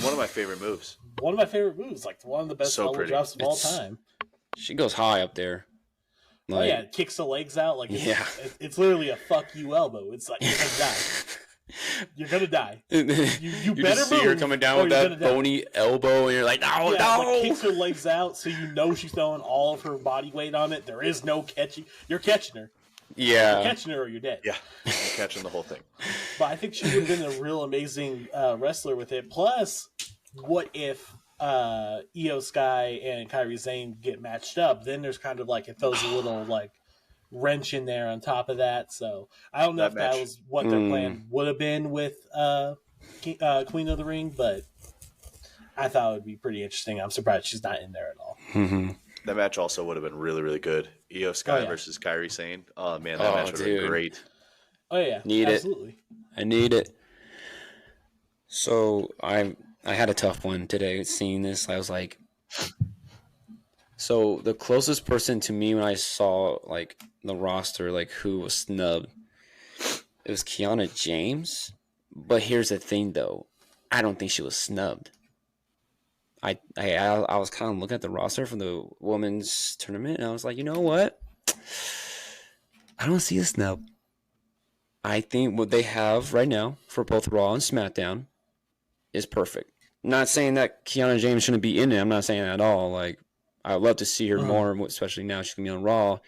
One of my favorite moves. One of my favorite moves. Like one of the best elbow drops of all time. She goes high up there. Like, it kicks the legs out. Like it's literally a fuck you elbow. It's like you're gonna die. You're gonna die. You better just see her coming down with that bony elbow, and you're like, no. Like, kicks her legs out, so you know she's throwing all of her body weight on it. There is no catching. You're catching her. Yeah, you're catching her or you're dead. Yeah, you're catching the whole thing. But I think she would have been a real amazing wrestler with it. Plus, what if Io Sky and Kairi Sane get matched up? Then there's kind of like, it throws a little like wrench in there on top of that. So I don't know if that was what their plan would have been with Queen of the Ring, but I thought it would be pretty interesting. I'm surprised she's not in there at all. Mm-hmm. That match also would have been really, really good. Io Sky versus Kairi Sane. Oh man, that match would have been great. Oh yeah, absolutely. I need it. So I had a tough one today. Seeing this, I was like, so the closest person to me when I saw like the roster, like who was snubbed, it was Kiana James. But here's the thing, though, I don't think she was snubbed. I was kind of looking at the roster for the women's tournament, and I was like, you know what? I don't see a snub. I think what they have right now for both Raw and SmackDown is perfect. Not saying that Kiana James shouldn't be in it. I'm not saying that at all. Like, I'd love to see her more, especially now she's gonna be on Raw.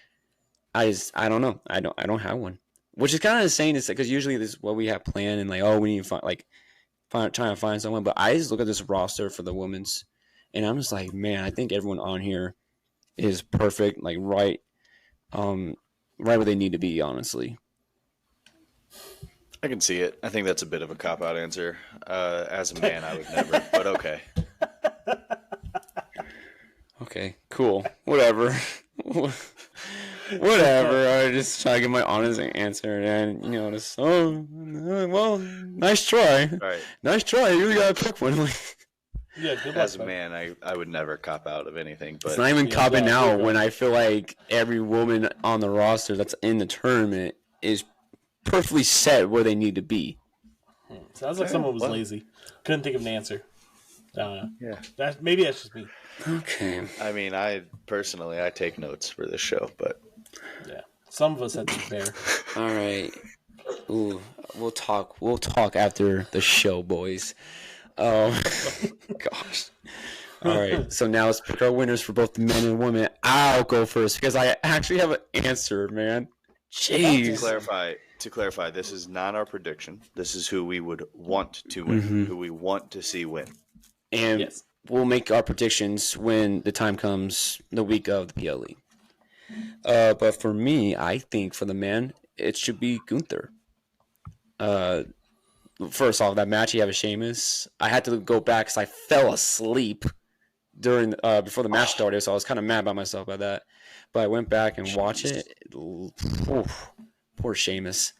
I don't know. I don't have one, which is kind of insane. It's because usually this is what we have planned, and like, we need to trying to find someone. But I just look at this roster for the women's, and I'm just like, man, I think everyone on here is perfect, like right where they need to be, honestly. I can see it. I think that's a bit of a cop-out answer. As a man, I would never, but okay. Okay, cool. Whatever. Whatever. I just try to get my honest answer, and just well, nice try. Right. Nice try. You really gotta pick one. Yeah, good luck. As a man, I would never cop out of anything. But it's not even copping out when I feel like every woman on the roster that's in the tournament is perfectly set where they need to be. Sounds like someone was lazy. Couldn't think of an answer. I don't know. Yeah. Maybe that's just me. Okay. I mean, I take notes for this show, but yeah, some of us had to prepare. All right. Ooh, we'll talk after the show, boys. Oh, gosh. All right. So now let's pick our winners for both the men and women. I'll go first because I actually have an answer, man. Jeez. To clarify, this is not our prediction. This is who we would want to win, who we want to see win. And we'll make our predictions when the time comes the week of the PLE. But for me, I think for the man, it should be Gunther. First off, that match he had with Sheamus, I had to go back because I fell asleep during before the match started, so I was kind of mad about myself by that. But I went back and watched it. Oof, poor Sheamus.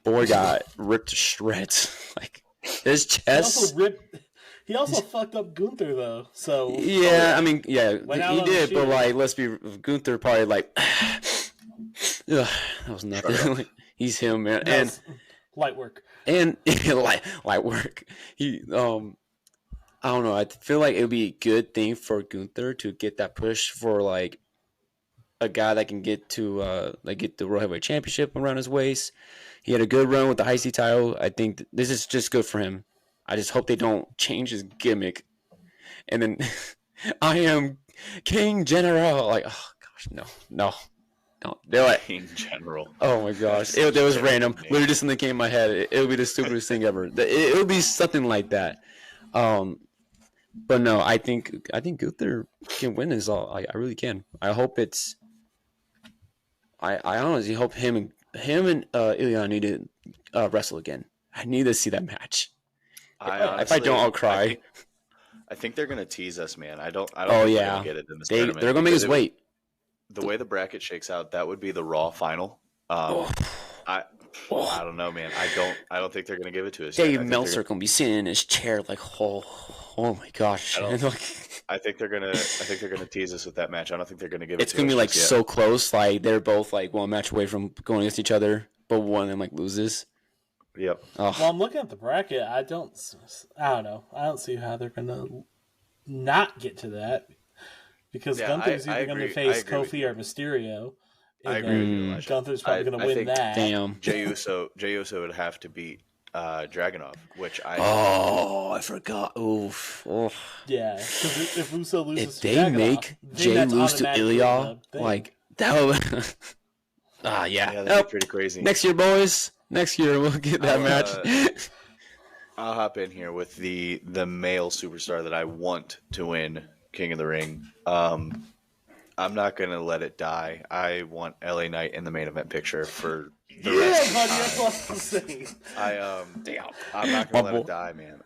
Boy got ripped to shreds. Like his chest. He also fucked up Gunther though. So yeah, I mean, yeah, he did. But like, let's be Gunther probably like. That was nothing. Like, he's him, man, and light work. And light work. He I don't know. I feel like it would be a good thing for Gunther to get that push for like a guy that can get to get the World Heavyweight Championship around his waist. He had a good run with the IC title. I think this is just good for him. I just hope they don't change his gimmick. And then I am King General. Like, oh gosh, no. They're like King General. Oh my gosh, it was random. Literally, just something came in my head. It would be the stupidest thing ever. It would be something like that. But no, I think Gunther can win this all. I really can. I hope it's. I honestly hope him and Lyon need to wrestle again. I need to see that match. If I don't, I'll cry. I think they're gonna tease us, man. I don't. Oh think yeah, they're gonna get it in this tournament. They're gonna make us wait. The way the bracket shakes out, that would be the Raw final. I don't know, man. I don't think they're gonna give it to us. Dave Meltzer gonna be sitting in his chair like, oh my gosh. I think they're gonna tease us with that match. I don't think they're gonna give it. It's gonna be like so close. Like they're both like one match away from going against each other, but one of them like loses. Yep. Oh. Well, I'm looking at the bracket. I don't know. I don't see how they're gonna not get to that. Because Gunther's either going to face Kofi or Mysterio. I agree with you, Elijah. Gunther's probably going to win that. Damn. Jey Uso would have to beat Dragunov, which I... Oh, I forgot. Oof. Yeah, because if Uso loses to Dragunov... If they make Jey lose to Ilya, like, that would... yeah. Yeah, that'd be pretty crazy. Next year, boys. Next year, we'll get that match. I'll hop in here with the male superstar that I want to win King of the Ring. I'm not going to let it die. I want LA Knight in the main event picture for the rest buddy, that's what I'm saying. I'm not going to let it die, man.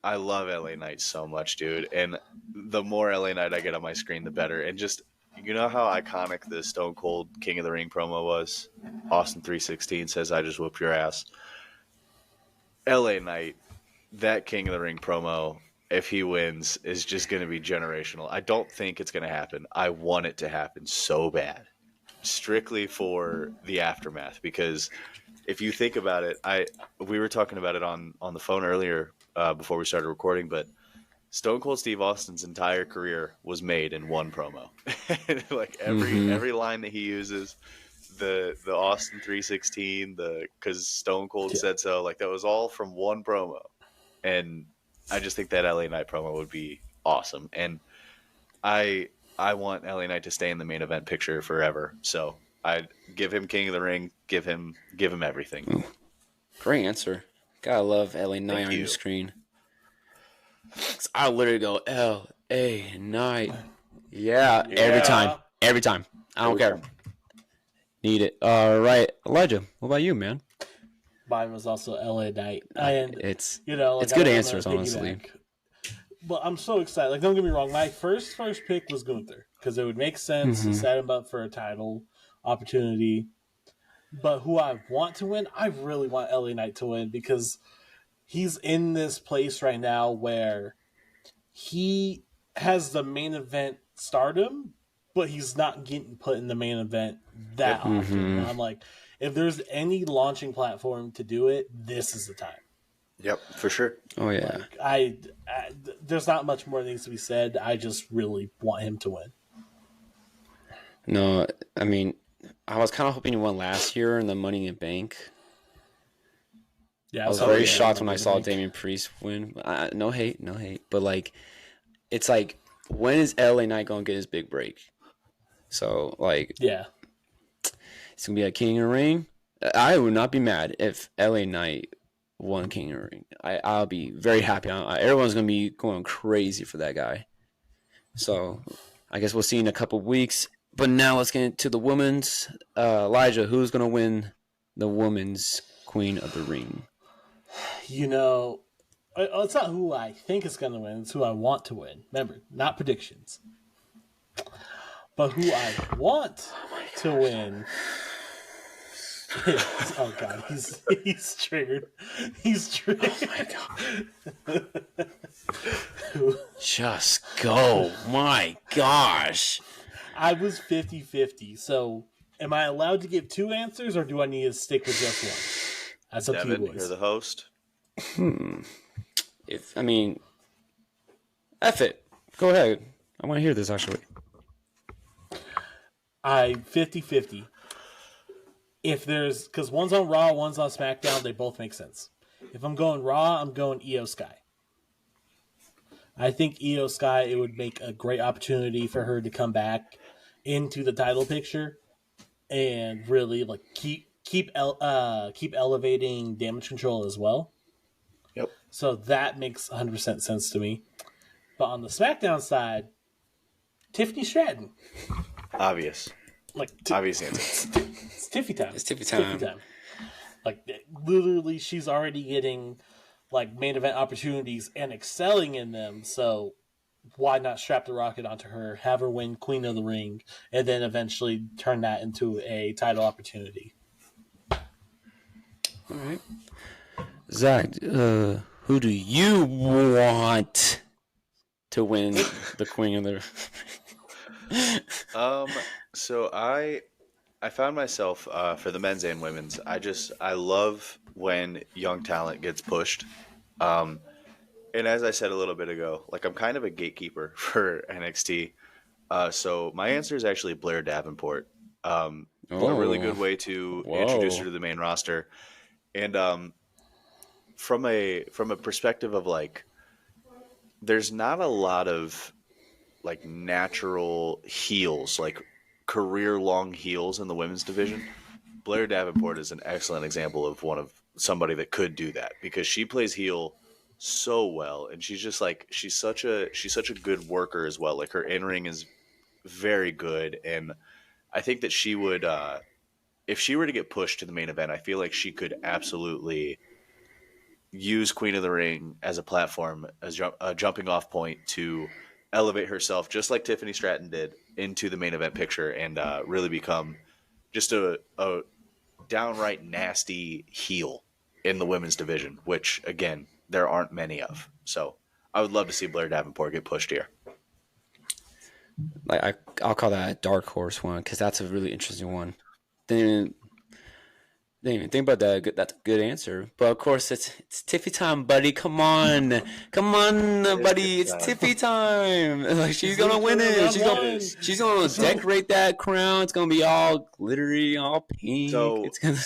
I love LA Knight so much, dude. And the more LA Knight I get on my screen, the better. And just, you know how iconic the Stone Cold King of the Ring promo was? Austin 316 says, I just whooped your ass. LA Knight, that King of the Ring promo, if he wins, is just going to be generational. I don't think it's going to happen. I want it to happen so bad, strictly for the aftermath. Because if you think about it, we were talking about it on the phone earlier before we started recording, but Stone Cold Steve Austin's entire career was made in one promo. Like every line that he uses, the Austin 316, because Stone Cold said so, like that was all from one promo. And I just think that LA Knight promo would be awesome. And I want LA Knight to stay in the main event picture forever. So I'd give him King of the Ring, give him everything. Ooh. Great answer. Gotta love LA Knight on your screen. I literally go LA Knight. Yeah, every time. I don't care. Need it. All right, Elijah, what about you, man? Mine was also LA Knight. And it's it's good answers, honestly. but I'm so excited. Like, don't get me wrong. My first pick was Gunther because it would make sense to set him up for a title opportunity. But who I want to win, I really want LA Knight to win because he's in this place right now where he has the main event stardom, but he's not getting put in the main event that often. And I'm like, if there's any launching platform to do it, this is the time. Yep, for sure. Oh yeah. Like, there's not much more that needs to be said. I just really want him to win. No, I mean, I was kind of hoping he won last year in the Money in the Bank. Yeah, I was very shocked when I saw Damian Priest win. No hate, but like, it's like, when is LA Knight gonna get his big break? So like, yeah, it's gonna be a King of the Ring. I would not be mad if LA Knight won King of the Ring. I'll be very happy. Everyone's gonna be going crazy for that guy. So I guess we'll see in a couple of weeks. But now let's get into the women's. Elijah, who's gonna win the women's Queen of the Ring? You know, it's not who I think is going to win. It's who I want to win. Remember, not predictions. But who I want to win is... Oh, God. He's triggered. He's triggered. Oh, my God. Just go. My gosh. I was 50-50. So, am I allowed to give two answers, or do I need to stick with just one? That's up Devin, to you boys. You're the host. F it. Go ahead. I want to hear this, actually. I 50-50. If there's... Because one's on Raw, one's on SmackDown, they both make sense. If I'm going Raw, I'm going Io Sky. I think Io Sky, it would make a great opportunity for her to come back into the title picture and really like keep elevating Damage Control as well. Yep. So that makes 100% sense to me. But on the SmackDown side, Tiffany Stratton. Obvious. Like obvious answer. It's Tiffy time. It's Tiffy time. Like literally, she's already getting like main event opportunities and excelling in them. So why not strap the rocket onto her, have her win Queen of the Ring, and then eventually turn that into a title opportunity? All right. Zach, who do you want to win the Queen of the So I found myself for the men's and women's. I love when young talent gets pushed. And as I said a little bit ago, like I'm kind of a gatekeeper for NXT. So my answer is actually Blair Davenport. A really good way to introduce her to the main roster. And from a perspective of like, there's not a lot of like natural heels, like career long heels in the women's division. Blair Davenport is an excellent example of somebody that could do that because she plays heel so well, and she's just like she's such a good worker as well. Like her in-ring is very good, and I think that she would if she were to get pushed to the main event, I feel like she could absolutely use Queen of the Ring as a platform, as a jumping off point to elevate herself, just like Tiffany Stratton did, into the main event picture and really become just a downright nasty heel in the women's division, which again there aren't many of. So I would love to see Blair Davenport get pushed here. Like I'll call that a dark horse one because that's a really interesting one. Didn't even think about that. That's a good answer. But of course, it's Tiffy time, buddy. Come on, buddy. It's Tiffy time. Like she's gonna win it. She's gonna decorate that crown. It's gonna be all glittery, all pink. So it's gonna...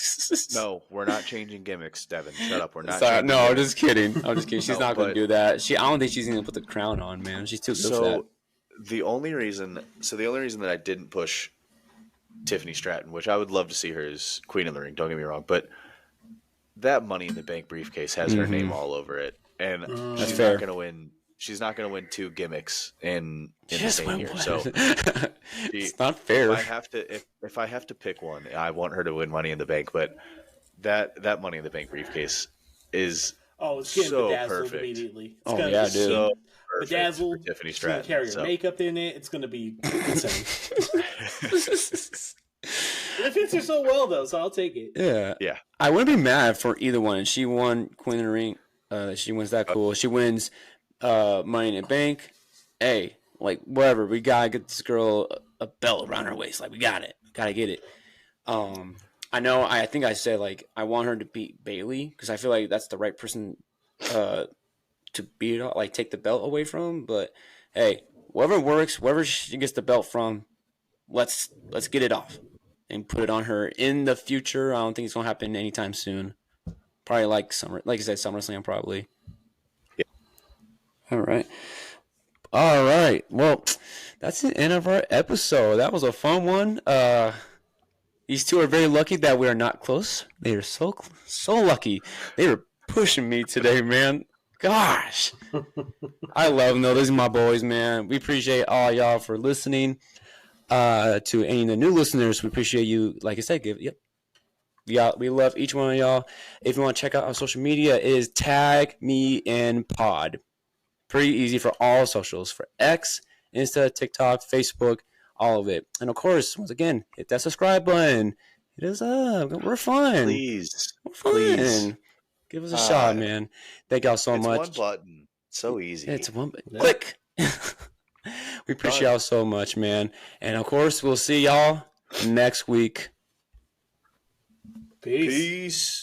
No, we're not changing gimmicks, Devin. Shut up. We're not. No, I'm just kidding. She's not gonna do that. I don't think she's gonna put the crown on, man. She's too good for that. The only reason that I didn't push Tiffany Stratton, which I would love to see her as Queen of the Ring, don't get me wrong, but that Money in the Bank briefcase has her name all over it, and she's not going to win. She's not going to win two gimmicks in the same year. So it's not fair. If I have to pick one, I want her to win Money in the Bank, but that Money in the Bank briefcase is Oh, it's getting so bedazzled perfect. Immediately. It's gonna be so bedazzled. Tiffany It's going to carry your makeup in it. It's going to be insane. It fits her so well, though, so I'll take it. Yeah. I wouldn't be mad for either one. She won Queen of the Ring. She wins that cool. She wins Money in the Bank. Hey, like, whatever. We got to get this girl a belt around her waist. Like, we got it. Got to get it. I know. I think I said, like, I want her to beat Bayley because I feel like that's the right person to beat it, like, take the belt away from. But, hey, whoever works, wherever she gets the belt from, let's get it off and put it on her in the future. I don't think it's gonna happen anytime soon. Probably like I said, SummerSlam probably. Yeah. All right. Well, that's the end of our episode. That was a fun one. These two are very lucky that we are not close. They are so lucky. They were pushing me today, man. Gosh, I love them though. These are my boys, man. We appreciate all y'all for listening. To any of the new listeners, we appreciate you. Like I said, we love each one of y'all. If you want to check out our social media, it is tag me in pod. Pretty easy for all socials, for X, Insta, TikTok, Facebook, all of it. And of course, once again, hit that subscribe button. Hit us up. We're fun. Please. Give us a shot, man. Thank y'all so much. It's one button. So easy. It's one button. Click. We appreciate y'all so much, man. And of course, we'll see y'all next week. Peace.